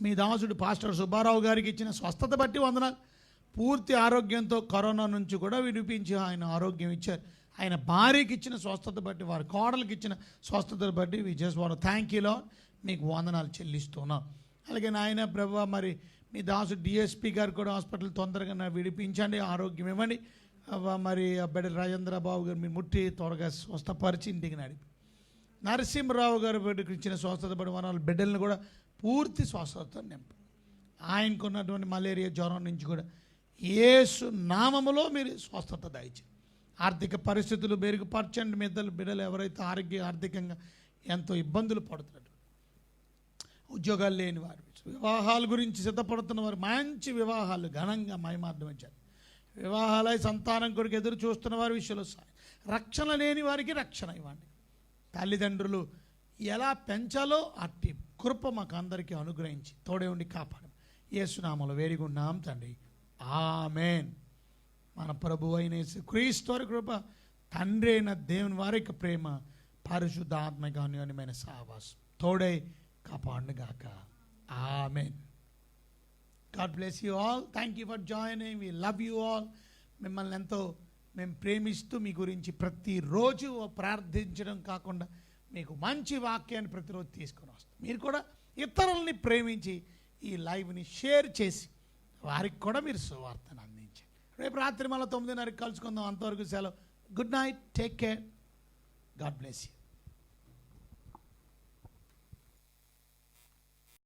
మీ దాసుడు పాస్టర్ సుబ్బారావు గారికి ఇచ్చిన స్వస్థత బట్టి వందనాలు. పూర్తి ఆరోగ్యంతో కరోనా నుంచి కూడా విడిపించి ఆయన ఆరోగ్యం ఇచ్చారు. ఆయన భార్యకి ఇచ్చిన స్వస్థత బట్టి, వారి కోడలికి ఇచ్చిన స్వస్థతను బట్టి we just want thank you lord, మీకు వందనాలు చెల్లిస్తున్నాం. అలాగే నాయన ప్రభువా, మరి మీ దాసుడు డిఎస్పి గారు కూడా హాస్పిటల్ తొందరగా విడిపించండి, ఆరోగ్యం ఇవ్వండి. మరి బిడ్డ రాజేంద్ర బాబు గారు మీరు ముట్టి త్వరగా స్వస్థపరిచి ఇంటికి నడిపి. నరసింహరావు గారు బిడ్డకు ఇచ్చిన స్వస్థత బట్టి వనాలు బిడ్డలను కూడా పూర్తి స్వస్థత నింపి. ఆయనకున్నటువంటి మలేరియా జ్వరం నుంచి కూడా యేసు నామములో మీరు స్వస్థత దయచేయండి. ఆర్థిక పరిస్థితులు మెరుగుపరచండి. బిడ్డలు ఎవరైతే ఆర్థికంగా ఎంతో ఇబ్బందులు పడుతున్నారు, ఉద్యోగాలు లేని వారు, వివాహాల గురించి సిద్ధపడుతున్న వారు మంచి వివాహాలు ఘనంగా మహిమార్థమించారు. వివాహాలై సంతానం కొరకు ఎదురు చూస్తున్న వారి విషయంలో రక్షణ లేని వారికి రక్షణ ఇవ్వండి. తల్లిదండ్రులు ఎలా పెంచాలో అట్టి కృప మాకు అందరికీ అనుగ్రహించి తోడే ఉండి కాపాడు. యేసునామములో వేడుకుంటున్నాం తండ్రి, ఆమేన్. మన ప్రభు అయిన యేసుక్రీస్తు వారి కృప, తండ్రి అయిన దేవుని వారికి ప్రేమ, పరిశుద్ధాత్మక అన్యోన్యమైన సహవాసం తోడై కాపాడుగాక. Amen. God bless you all. Thank you for joining. We love you all. మిమ్మల్ని ఎంతో మేము ప్రేమిస్తూ మీ గురించి ప్రతిరోజు ప్రార్థించడం కాకుండా మీకు మంచి వాక్యాన్ని ప్రతిరోజు తీసుకొని వస్తాం. మీరు కూడా ఇతరులని ప్రేమించి ఈ లైవ్ని షేర్ చేసి వారికి కూడా మీరు సువార్తను అందించండి. రేపు రాత్రి మళ్ళీ 9:30 కలుసుకుందాం. అంతవరకు సెలవు. Good night. Take care. God bless you.